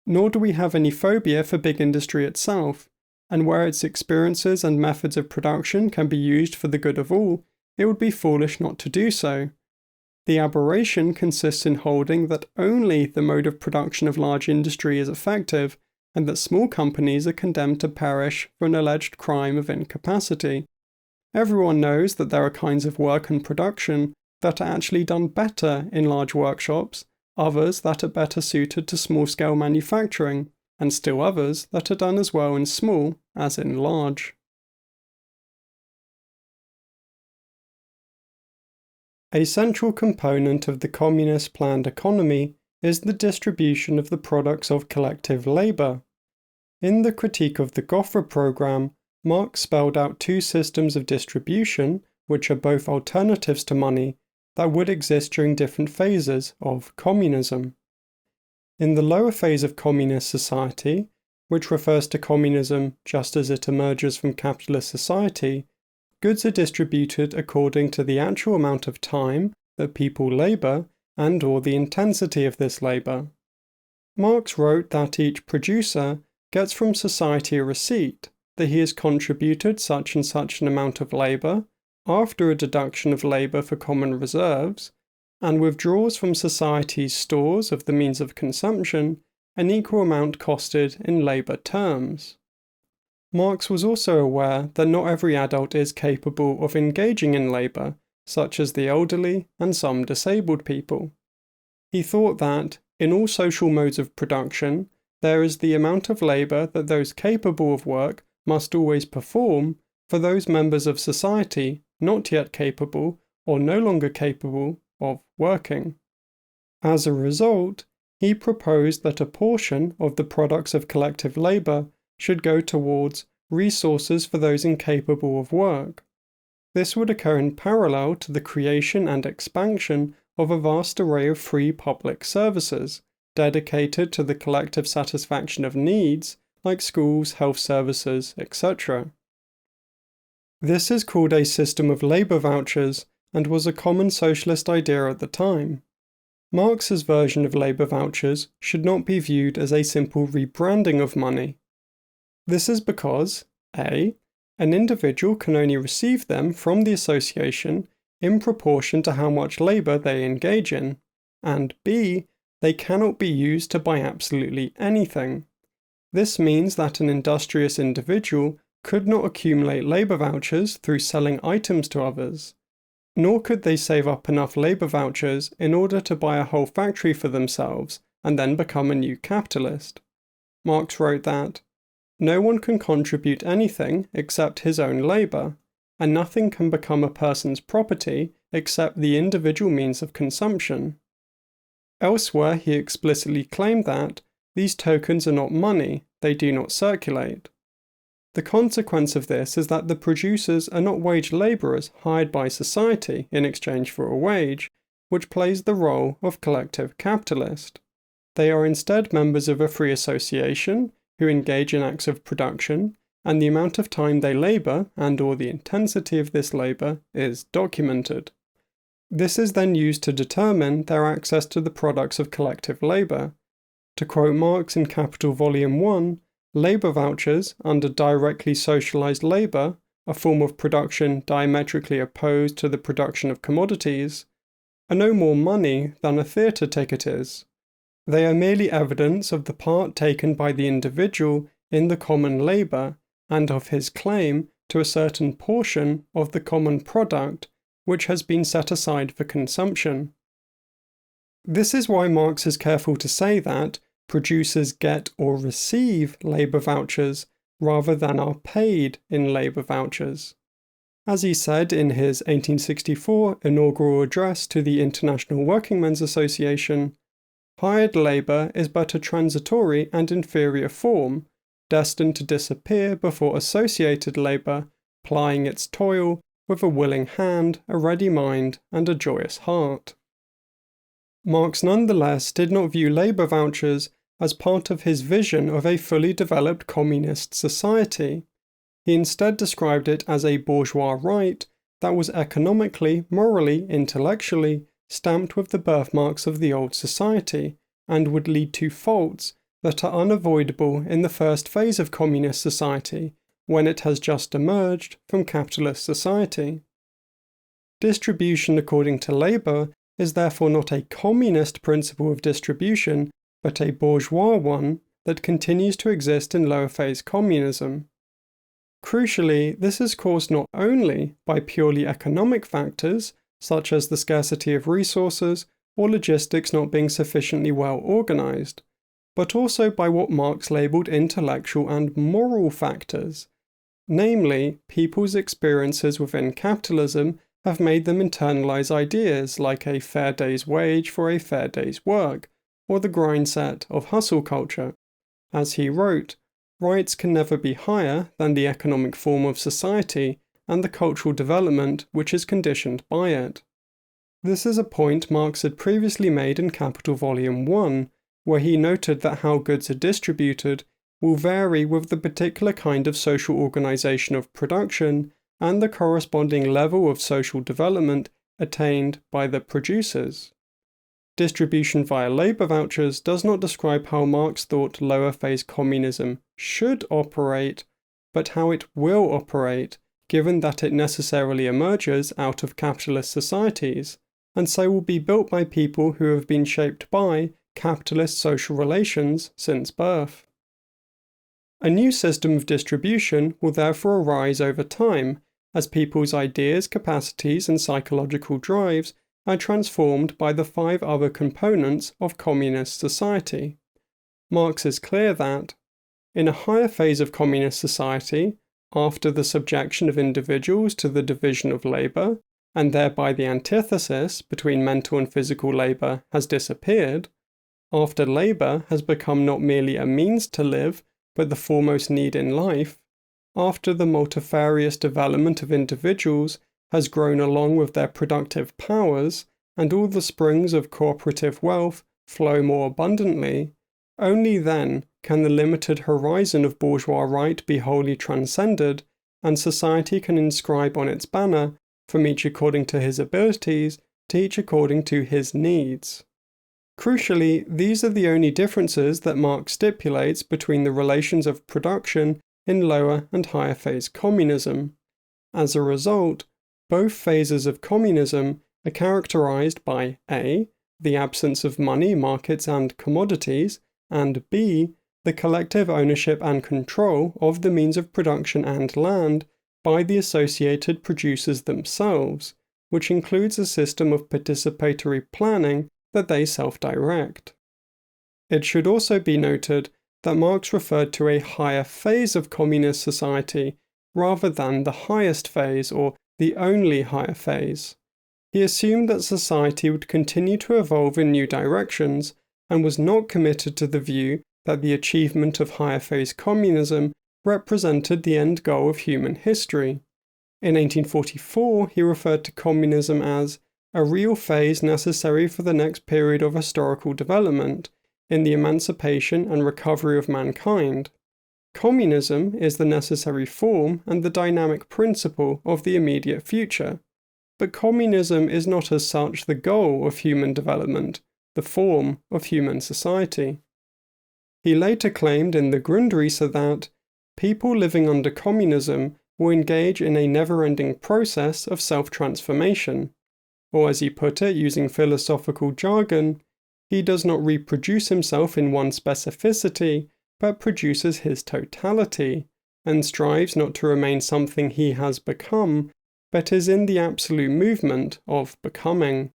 Nor do we have any phobia for big industry itself, and where its experiences and methods of production can be used for the good of all, it would be foolish not to do so. The aberration consists in holding that only the mode of production of large industry is effective, and that small companies are condemned to perish for an alleged crime of incapacity. Everyone knows that there are kinds of work and production that are actually done better in large workshops, others that are better suited to small-scale manufacturing, and still others that are done as well in small as in large." A central component of the communist planned economy is the distribution of the products of collective labour. In the Critique of the Gotha program, Marx spelled out two systems of distribution, which are both alternatives to money, that would exist during different phases of communism. In the lower phase of communist society, which refers to communism just as it emerges from capitalist society, goods are distributed according to the actual amount of time that people labour and/or the intensity of this labour. Marx wrote that each producer gets from society a receipt that he has contributed such and such an amount of labour, after a deduction of labour for common reserves, and withdraws from society's stores of the means of consumption an equal amount costed in labour terms. Marx was also aware that not every adult is capable of engaging in labour, such as the elderly and some disabled people. He thought that, in all social modes of production, there is the amount of labour that those capable of work must always perform for those members of society not yet capable or no longer capable of working. As a result, he proposed that a portion of the products of collective labour should go towards resources for those incapable of work. This would occur in parallel to the creation and expansion of a vast array of free public services, dedicated to the collective satisfaction of needs, like schools, health services, etc. This is called a system of labour vouchers and was a common socialist idea at the time. Marx's version of labour vouchers should not be viewed as a simple rebranding of money. This is because a. An individual can only receive them from the association in proportion to how much labour they engage in, and b. They cannot be used to buy absolutely anything. This means that an industrious individual could not accumulate labour vouchers through selling items to others, nor could they save up enough labour vouchers in order to buy a whole factory for themselves and then become a new capitalist. Marx wrote that, "No one can contribute anything except his own labour, and nothing can become a person's property except the individual means of consumption." Elsewhere, he explicitly claimed that these tokens are not money, they do not circulate. The consequence of this is that the producers are not wage labourers hired by society in exchange for a wage, which plays the role of collective capitalist. They are instead members of a free association who engage in acts of production, and the amount of time they labour and/or the intensity of this labour is documented. This is then used to determine their access to the products of collective labour. To quote Marx in Capital Volume 1, labour vouchers under directly socialised labour, a form of production diametrically opposed to the production of commodities, are no more money than a theatre ticket is. They are merely evidence of the part taken by the individual in the common labour and of his claim to a certain portion of the common product which has been set aside for consumption. This is why Marx is careful to say that producers get or receive labour vouchers rather than are paid in labour vouchers. As he said in his 1864 inaugural address to the International Workingmen's Association, hired labour is but a transitory and inferior form, destined to disappear before associated labour, plying its toil with a willing hand, a ready mind, and a joyous heart. Marx nonetheless did not view labour vouchers as part of his vision of a fully developed communist society. He instead described it as a bourgeois right that was economically, morally, intellectually stamped with the birthmarks of the old society, and would lead to faults that are unavoidable in the first phase of communist society, when it has just emerged from capitalist society. Distribution according to labour is therefore not a communist principle of distribution, but a bourgeois one that continues to exist in lower phase communism. Crucially, this is caused not only by purely economic factors, such as the scarcity of resources or logistics not being sufficiently well organised, but also by what Marx labelled intellectual and moral factors. Namely, people's experiences within capitalism have made them internalise ideas like a fair day's wage for a fair day's work, or the grind set of hustle culture. As he wrote, rights can never be higher than the economic form of society and the cultural development which is conditioned by it. This is a point Marx had previously made in Capital Volume 1, where he noted that how goods are distributed will vary with the particular kind of social organisation of production and the corresponding level of social development attained by the producers. Distribution via labour vouchers does not describe how Marx thought lower phase communism should operate, but how it will operate, given that it necessarily emerges out of capitalist societies, and so will be built by people who have been shaped by capitalist social relations since birth. A new system of distribution will therefore arise over time, as people's ideas, capacities, and psychological drives are transformed by the 5 other components of communist society. Marx is clear that, in a higher phase of communist society, after the subjection of individuals to the division of labour, and thereby the antithesis between mental and physical labour has disappeared, after labour has become not merely a means to live, but the foremost need in life, after the multifarious development of individuals has grown along with their productive powers, and all the springs of cooperative wealth flow more abundantly, only then can the limited horizon of bourgeois right be wholly transcended, and society can inscribe on its banner, from each according to his abilities, to each according to his needs. Crucially, these are the only differences that Marx stipulates between the relations of production in lower and higher phase communism. As a result, both phases of communism are characterized by A, the absence of money, markets, and commodities, and B, the collective ownership and control of the means of production and land by the associated producers themselves, which includes a system of participatory planning that they self-direct. It should also be noted that Marx referred to a higher phase of communist society rather than the highest phase or the only higher phase. He assumed that society would continue to evolve in new directions and was not committed to the view that the achievement of higher phase communism represented the end goal of human history. In 1844, he referred to communism as a real phase necessary for the next period of historical development in the emancipation and recovery of mankind. Communism is the necessary form and the dynamic principle of the immediate future. But communism is not as such the goal of human development, the form of human society. He later claimed in the Grundrisse that people living under communism will engage in a never-ending process of self-transformation. Or as he put it using philosophical jargon, he does not reproduce himself in one specificity, but produces his totality, and strives not to remain something he has become, but is in the absolute movement of becoming.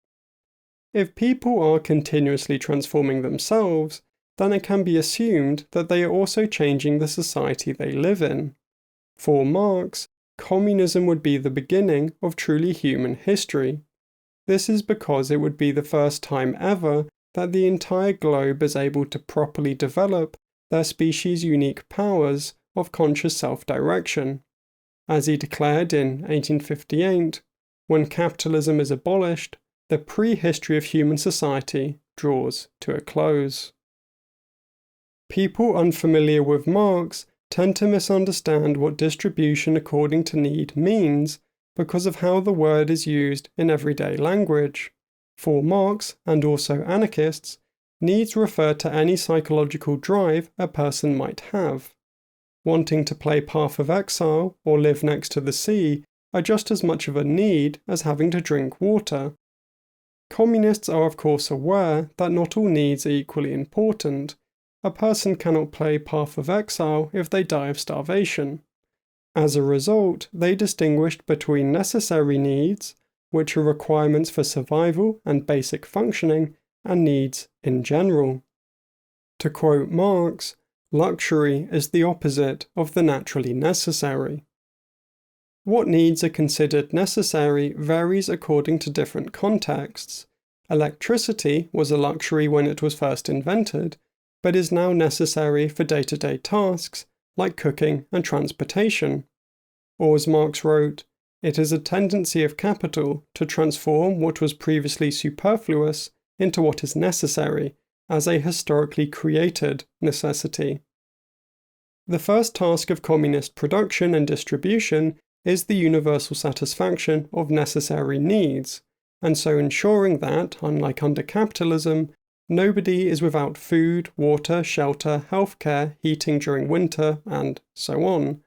If people are continuously transforming themselves, then it can be assumed that they are also changing the society they live in. For Marx, communism would be the beginning of truly human history. This is because it would be the first time ever that the entire globe is able to properly develop their species' unique powers of conscious self-direction. As he declared in 1858, when capitalism is abolished, the prehistory of human society draws to a close. People unfamiliar with Marx tend to misunderstand what distribution according to need means because of how the word is used in everyday language. For Marx, and also anarchists, needs refer to any psychological drive a person might have. Wanting to play Path of Exile or live next to the sea are just as much of a need as having to drink water. Communists are of course aware that not all needs are equally important. A person cannot play Path of Exile if they die of starvation. As a result, they distinguished between necessary needs, which are requirements for survival and basic functioning, and needs in general. To quote Marx, luxury is the opposite of the naturally necessary. What needs are considered necessary varies according to different contexts. Electricity was a luxury when it was first invented, but is now necessary for day-to-day tasks like cooking and transportation. Or as Marx wrote, it is a tendency of capital to transform what was previously superfluous into what is necessary as a historically created necessity. The first task of communist production and distribution is the universal satisfaction of necessary needs, and so ensuring that, unlike under capitalism, nobody is without food, water, shelter, healthcare, heating during winter, and so on.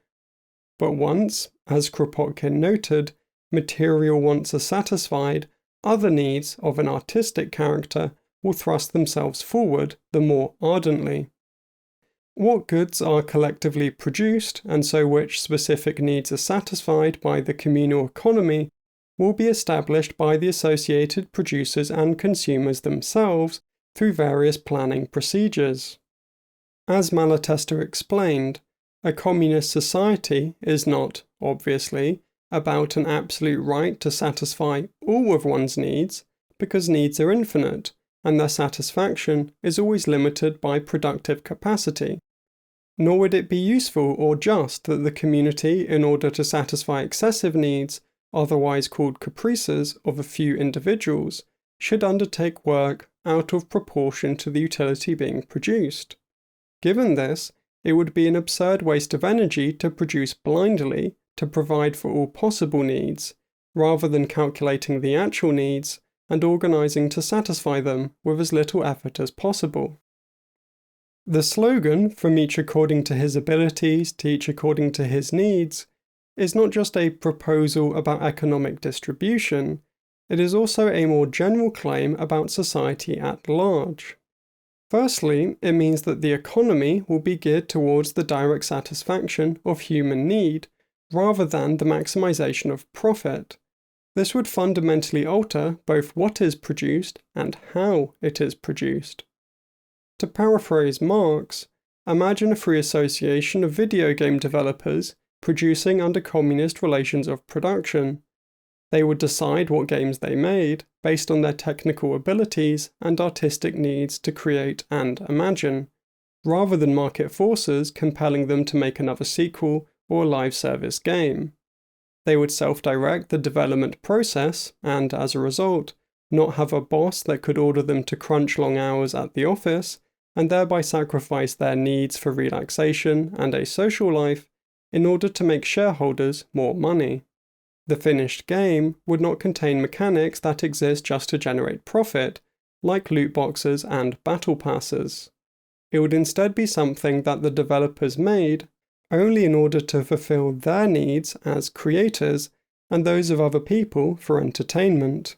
But once, as Kropotkin noted, material wants are satisfied, other needs of an artistic character will thrust themselves forward the more ardently. What goods are collectively produced, and so which specific needs are satisfied by the communal economy, will be established by the associated producers and consumers themselves through various planning procedures. As Malatesta explained, a communist society is not, obviously, about an absolute right to satisfy all of one's needs, because needs are infinite, and their satisfaction is always limited by productive capacity. Nor would it be useful or just that the community, in order to satisfy excessive needs, otherwise called caprices, of a few individuals, should undertake work out of proportion to the utility being produced. Given this, it would be an absurd waste of energy to produce blindly to provide for all possible needs, rather than calculating the actual needs and organizing to satisfy them with as little effort as possible. The slogan, from each according to his abilities to each according to his needs, is not just a proposal about economic distribution, it is also a more general claim about society at large. Firstly, it means that the economy will be geared towards the direct satisfaction of human need, rather than the maximization of profit. This would fundamentally alter both what is produced and how it is produced. To paraphrase Marx, imagine a free association of video game developers producing under communist relations of production. They would decide what games they made based on their technical abilities and artistic needs to create and imagine, rather than market forces compelling them to make another sequel or live service game. They would self-direct the development process and, as a result, not have a boss that could order them to crunch long hours at the office and thereby sacrifice their needs for relaxation and a social life in order to make shareholders more money. The finished game would not contain mechanics that exist just to generate profit, like loot boxes and battle passes. It would instead be something that the developers made only in order to fulfill their needs as creators and those of other people for entertainment.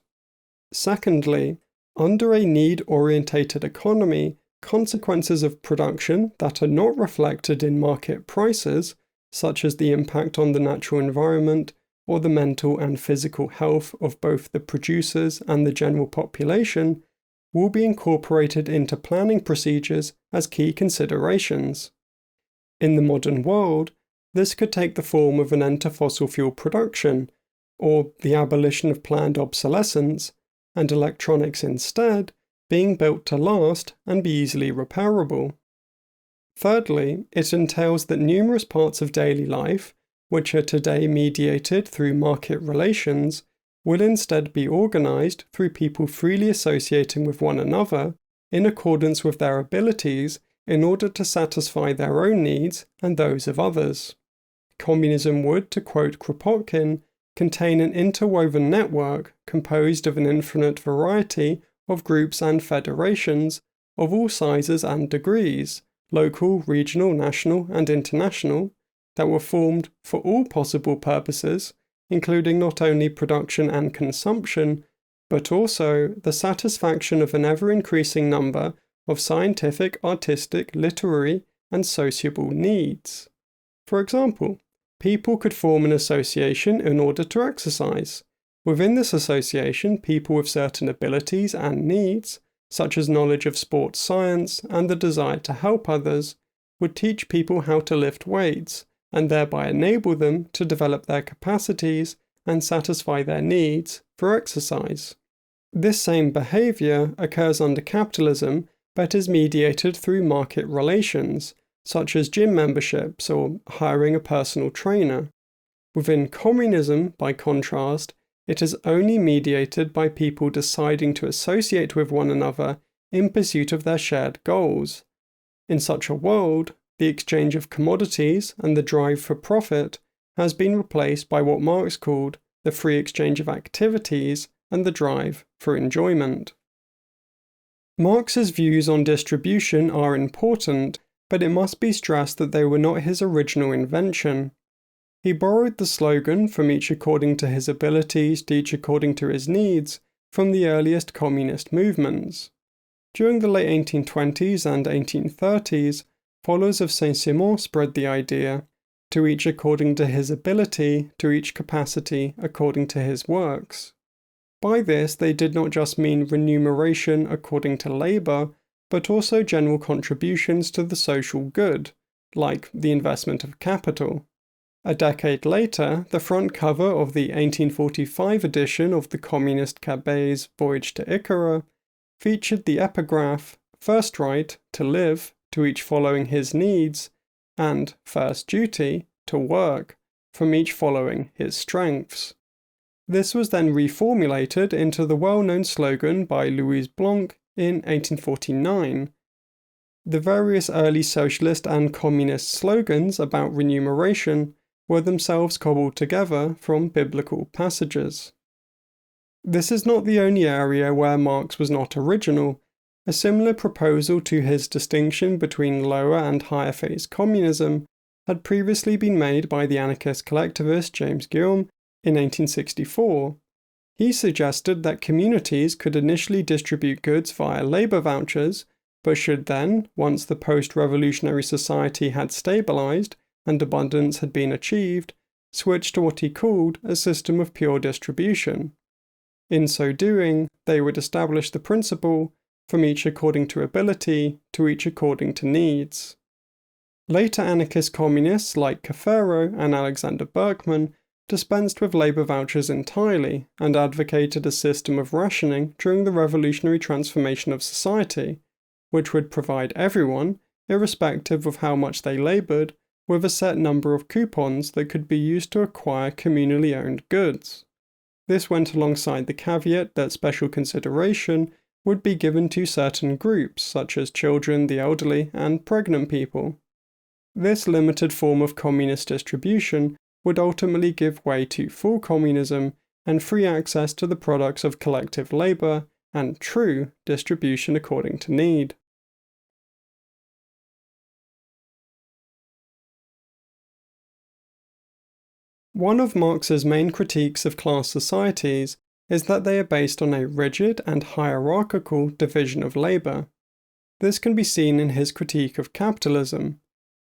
Secondly, under a need-orientated economy, consequences of production that are not reflected in market prices, such as the impact on the natural environment or the mental and physical health of both the producers and the general population, will be incorporated into planning procedures as key considerations. In the modern world, this could take the form of an end to fossil fuel production, or the abolition of planned obsolescence, and electronics instead being built to last and be easily repairable. Thirdly, it entails that numerous parts of daily life, which are today mediated through market relations, will instead be organized through people freely associating with one another in accordance with their abilities in order to satisfy their own needs and those of others. Communism would, to quote Kropotkin, contain an interwoven network composed of an infinite variety of groups and federations of all sizes and degrees, local, regional, national, and international, that were formed for all possible purposes, including not only production and consumption, but also the satisfaction of an ever-increasing number of scientific, artistic, literary, and sociable needs. For example, people could form an association in order to exercise. Within this association, people with certain abilities and needs, such as knowledge of sports science and the desire to help others, would teach people how to lift weights, and thereby enable them to develop their capacities and satisfy their needs for exercise. This same behavior occurs under capitalism, but is mediated through market relations, such as gym memberships or hiring a personal trainer. Within communism, by contrast, it is only mediated by people deciding to associate with one another in pursuit of their shared goals. In such a world, the exchange of commodities and the drive for profit has been replaced by what Marx called the free exchange of activities and the drive for enjoyment. Marx's views on distribution are important, but it must be stressed that they were not his original invention. He borrowed the slogan "from each according to his abilities to each according to his needs" from the earliest communist movements. During the late 1820s and 1830s, followers of Saint-Simon spread the idea, to each according to his ability, to each capacity according to his works. By this, they did not just mean remuneration according to labour, but also general contributions to the social good, like the investment of capital. A decade later, the front cover of the 1845 edition of the communist Cabet's Voyage to Icaro featured the epigraph, "First right, to live, to each following his needs," and "First duty, to work, from each following his strengths." This was then reformulated into the well-known slogan by Louis Blanc in 1849. The various early socialist and communist slogans about remuneration were themselves cobbled together from biblical passages. This is not the only area where Marx was not original. A similar proposal to his distinction between lower and higher phase communism had previously been made by the anarchist collectivist James Guillaume in 1864. He suggested that communities could initially distribute goods via labour vouchers, but should then, once the post-revolutionary society had stabilised and abundance had been achieved, switch to what he called a system of pure distribution. In so doing, they would establish the principle, "from each according to ability, to each according to needs." Later anarchist communists like Cafero and Alexander Berkman dispensed with labour vouchers entirely and advocated a system of rationing during the revolutionary transformation of society, which would provide everyone, irrespective of how much they laboured, with a set number of coupons that could be used to acquire communally owned goods. This went alongside the caveat that special consideration would be given to certain groups, such as children, the elderly, and pregnant people. This limited form of communist distribution would ultimately give way to full communism and free access to the products of collective labour and true distribution according to need. One of Marx's main critiques of class societies is that they are based on a rigid and hierarchical division of labour. This can be seen in his critique of capitalism.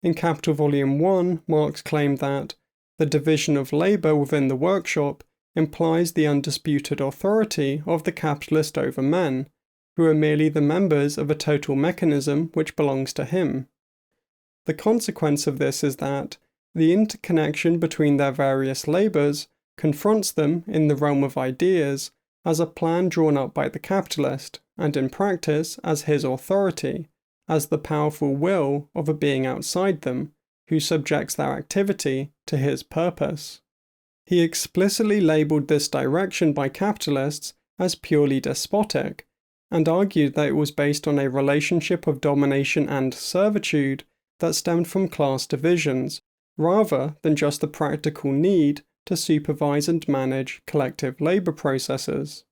In Capital Volume 1, Marx claimed that the division of labour within the workshop implies the undisputed authority of the capitalist over men, who are merely the members of a total mechanism which belongs to him. The consequence of this is that the interconnection between their various labours confronts them in the realm of ideas as a plan drawn up by the capitalist, and in practice as his authority, as the powerful will of a being outside them, who subjects their activity to his purpose. He explicitly labelled this direction by capitalists as purely despotic, and argued that it was based on a relationship of domination and servitude that stemmed from class divisions, rather than just the practical need to supervise and manage collective labour processes.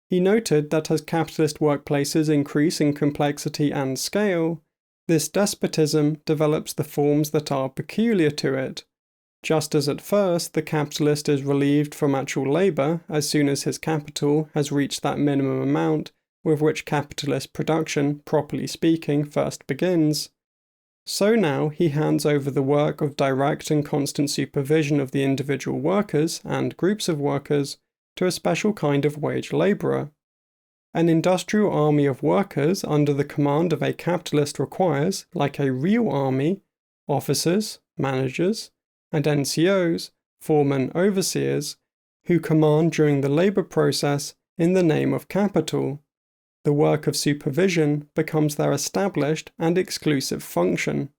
He noted that as capitalist workplaces increase in complexity and scale, this despotism develops the forms that are peculiar to it. Just as at first the capitalist is relieved from actual labour as soon as his capital has reached that minimum amount with which capitalist production, properly speaking, first begins, so now he hands over the work of direct and constant supervision of the individual workers and groups of workers to a special kind of wage labourer. An industrial army of workers under the command of a capitalist requires, like a real army, officers, managers, and NCOs, foremen, overseers, who command during the labour process in the name of capital. The work of supervision becomes their established and exclusive function.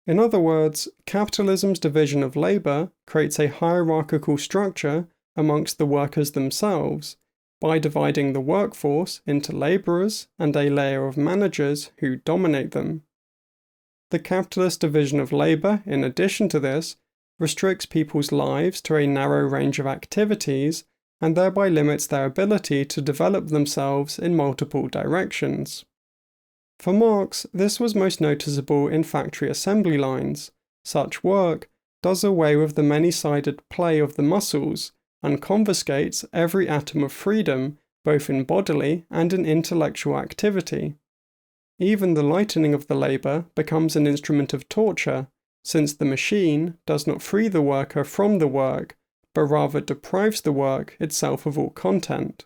In other words, capitalism's division of labour creates a hierarchical structure amongst the workers themselves by dividing the workforce into labourers and a layer of managers who dominate them. The capitalist division of labour, in addition to this, restricts people's lives to a narrow range of activities and thereby limits their ability to develop themselves in multiple directions. For Marx, this was most noticeable in factory assembly lines. Such work, does away with the many-sided play of the muscles and confiscates every atom of freedom, both in bodily and in intellectual activity. Even the lightening of the labour becomes an instrument of torture, since the machine does not free the worker from the work, but rather deprives the work itself of all content.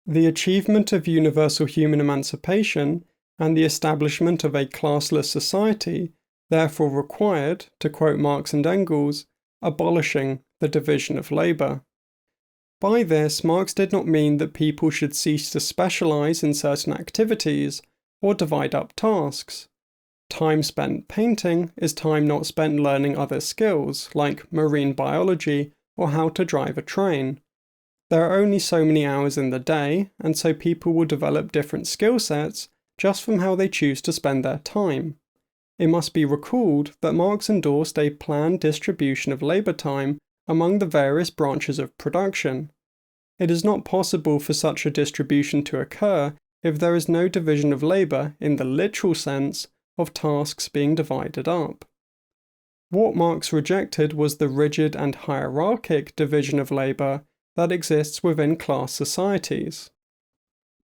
The achievement of universal human emancipation and the establishment of a classless society therefore required, to quote Marx and Engels, abolishing the division of labour. By this, Marx did not mean that people should cease to specialise in certain activities or divide up tasks. Time spent painting is time not spent learning other skills, like marine biology or how to drive a train. There are only so many hours in the day, and so people will develop different skill sets just from how they choose to spend their time. It must be recalled that Marx endorsed a planned distribution of labour time among the various branches of production. It is not possible for such a distribution to occur if there is no division of labour in the literal sense of tasks being divided up. What Marx rejected was the rigid and hierarchic division of labour that exists within class societies.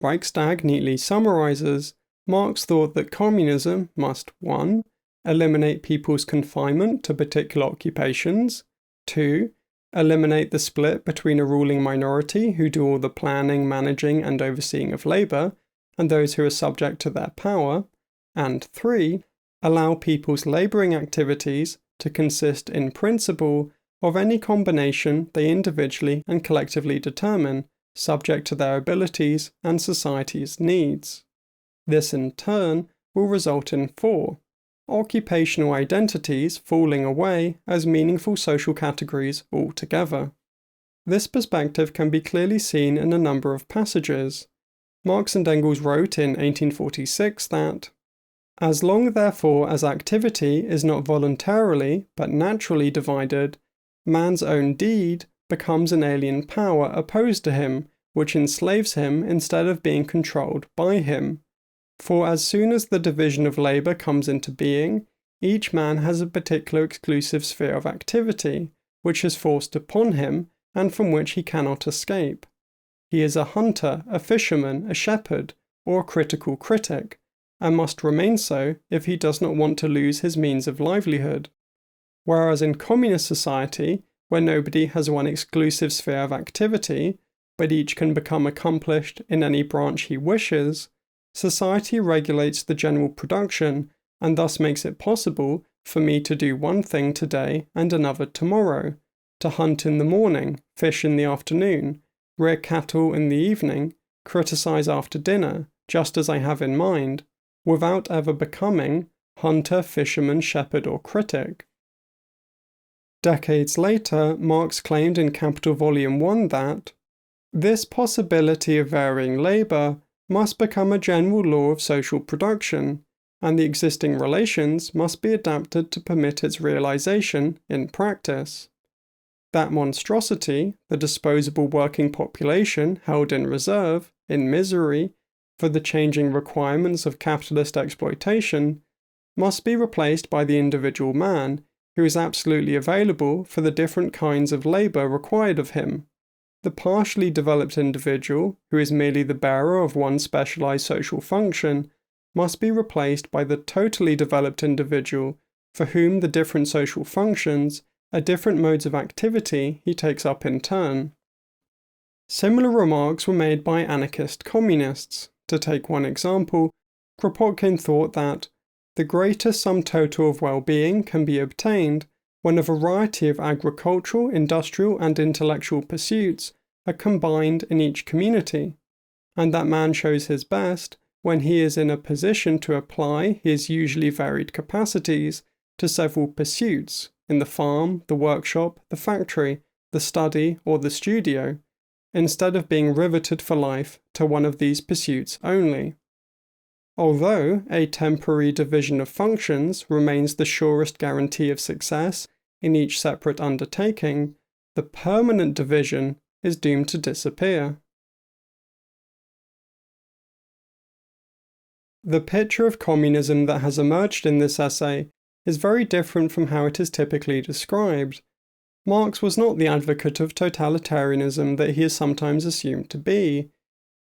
Reichstag neatly summarises, Marx thought that communism must 1. Eliminate people's confinement to particular occupations, 2. Eliminate the split between a ruling minority who do all the planning, managing and overseeing of labour, and those who are subject to their power, and 3. Allow people's labouring activities to consist in principle of any combination they individually and collectively determine, subject to their abilities and society's needs. This in turn will result in 4. Occupational identities falling away as meaningful social categories altogether. This perspective can be clearly seen in a number of passages. Marx and Engels wrote in 1846 that, "As long therefore as activity is not voluntarily but naturally divided, man's own deed becomes an alien power opposed to him, which enslaves him instead of being controlled by him. For as soon as the division of labour comes into being, each man has a particular exclusive sphere of activity, which is forced upon him and from which he cannot escape. He is a hunter, a fisherman, a shepherd, or a critical critic, and must remain so if he does not want to lose his means of livelihood. Whereas in communist society, where nobody has one exclusive sphere of activity, but each can become accomplished in any branch he wishes, society regulates the general production and thus makes it possible for me to do one thing today and another tomorrow, to hunt in the morning, fish in the afternoon, rear cattle in the evening, criticize after dinner, just as I have in mind, without ever becoming hunter, fisherman, shepherd, or critic." Decades later, Marx claimed in Capital Volume 1 that this possibility of varying labour must become a general law of social production, and the existing relations must be adapted to permit its realization in practice. That monstrosity, the disposable working population held in reserve, in misery, for the changing requirements of capitalist exploitation, must be replaced by the individual man, who is absolutely available for the different kinds of labour required of him. The partially developed individual, who is merely the bearer of one specialized social function, must be replaced by the totally developed individual, for whom the different social functions are different modes of activity he takes up in turn. Similar remarks were made by anarchist communists. To take one example, Kropotkin thought that the greatest sum total of well-being can be obtained when a variety of agricultural, industrial, and intellectual pursuits are combined in each community, and that man shows his best when he is in a position to apply his usually varied capacities to several pursuits in the farm, the workshop, the factory, the study, or the studio, instead of being riveted for life to one of these pursuits only. Although a temporary division of functions remains the surest guarantee of success in each separate undertaking, the permanent division is doomed to disappear. The picture of communism that has emerged in this essay is very different from how it is typically described. Marx was not the advocate of totalitarianism that he is sometimes assumed to be.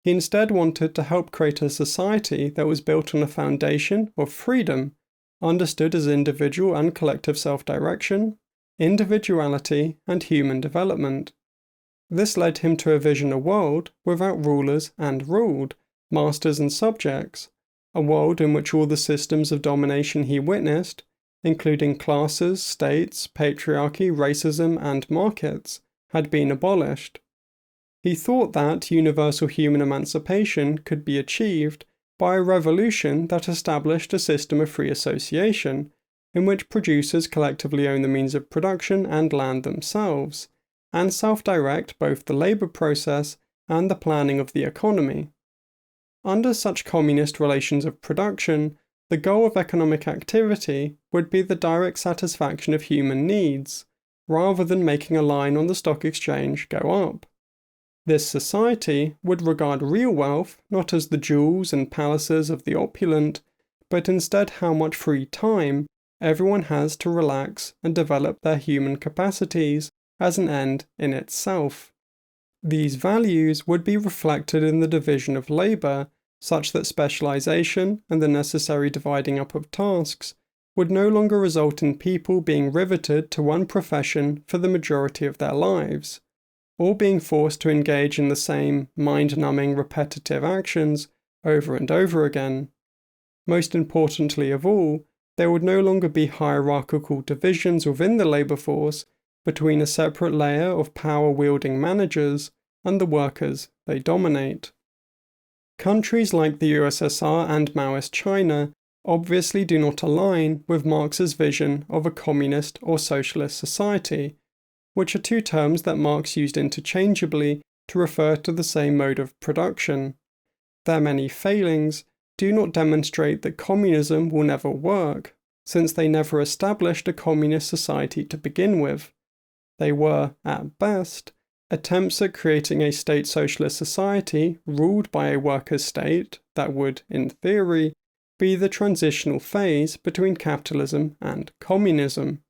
He instead wanted to help create a society that was built on a foundation of freedom, understood as individual and collective self-direction, individuality, and human development. This led him to envision a world without rulers and ruled, masters and subjects, a world in which all the systems of domination he witnessed, including classes, states, patriarchy, racism, and markets, had been abolished. He thought that universal human emancipation could be achieved by a revolution that established a system of free association, in which producers collectively own the means of production and land themselves, and self-direct both the labour process and the planning of the economy. Under such communist relations of production, the goal of economic activity would be the direct satisfaction of human needs, rather than making a line on the stock exchange go up. This society would regard real wealth not as the jewels and palaces of the opulent, but instead how much free time everyone has to relax and develop their human capacities as an end in itself. These values would be reflected in the division of labour, such that specialization and the necessary dividing up of tasks would no longer result in people being riveted to one profession for the majority of their lives, or being forced to engage in the same mind-numbing repetitive actions over and over again. Most importantly of all, there would no longer be hierarchical divisions within the labour force between a separate layer of power-wielding managers and the workers they dominate. Countries like the USSR and Maoist China obviously do not align with Marx's vision of a communist or socialist society, which are two terms that Marx used interchangeably to refer to the same mode of production. Their many failings do not demonstrate that communism will never work, since they never established a communist society to begin with. They were, at best, attempts at creating a state socialist society ruled by a workers' state that would, in theory, be the transitional phase between capitalism and communism.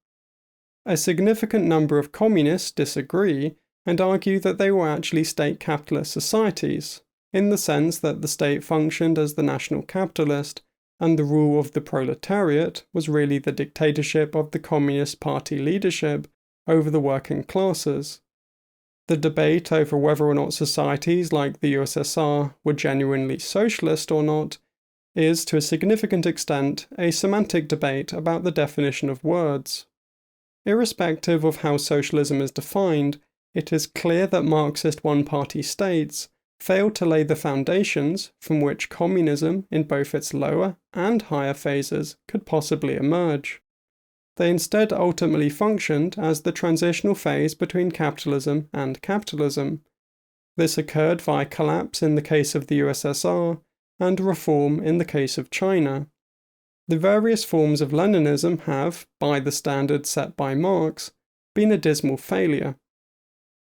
A significant number of communists disagree and argue that they were actually state capitalist societies, in the sense that the state functioned as the national capitalist and the rule of the proletariat was really the dictatorship of the Communist Party leadership over the working classes. The debate over whether or not societies like the USSR were genuinely socialist or not is, to a significant extent, a semantic debate about the definition of words. Irrespective of how socialism is defined, it is clear that Marxist one-party states failed to lay the foundations from which communism in both its lower and higher phases could possibly emerge. They instead ultimately functioned as the transitional phase between capitalism and capitalism. This occurred via collapse in the case of the USSR and reform in the case of China. The various forms of Leninism have, by the standards set by Marx, been a dismal failure.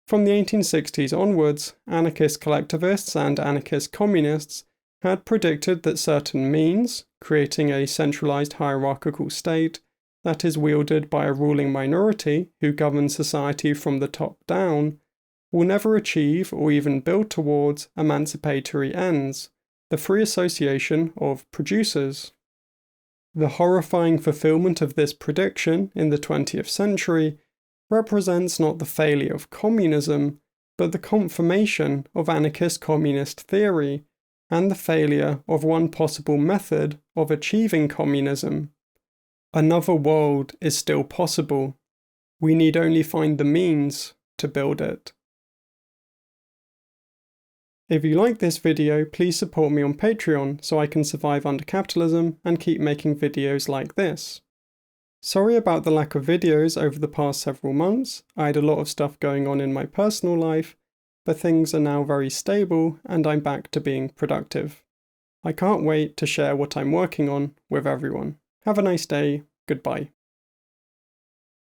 From the 1860s onwards, anarchist collectivists and anarchist communists had predicted that certain means, creating a centralized hierarchical state that is wielded by a ruling minority who govern society from the top down, will never achieve or even build towards emancipatory ends, the free association of producers. The horrifying fulfillment of this prediction in the 20th century represents not the failure of communism, but the confirmation of anarchist communist theory, and the failure of one possible method of achieving communism. Another world is still possible. We need only find the means to build it. If you like this video, please support me on Patreon so I can survive under capitalism and keep making videos like this. Sorry about the lack of videos over the past several months. I had a lot of stuff going on in my personal life, but things are now very stable and I'm back to being productive. I can't wait to share what I'm working on with everyone. Have a nice day. Goodbye.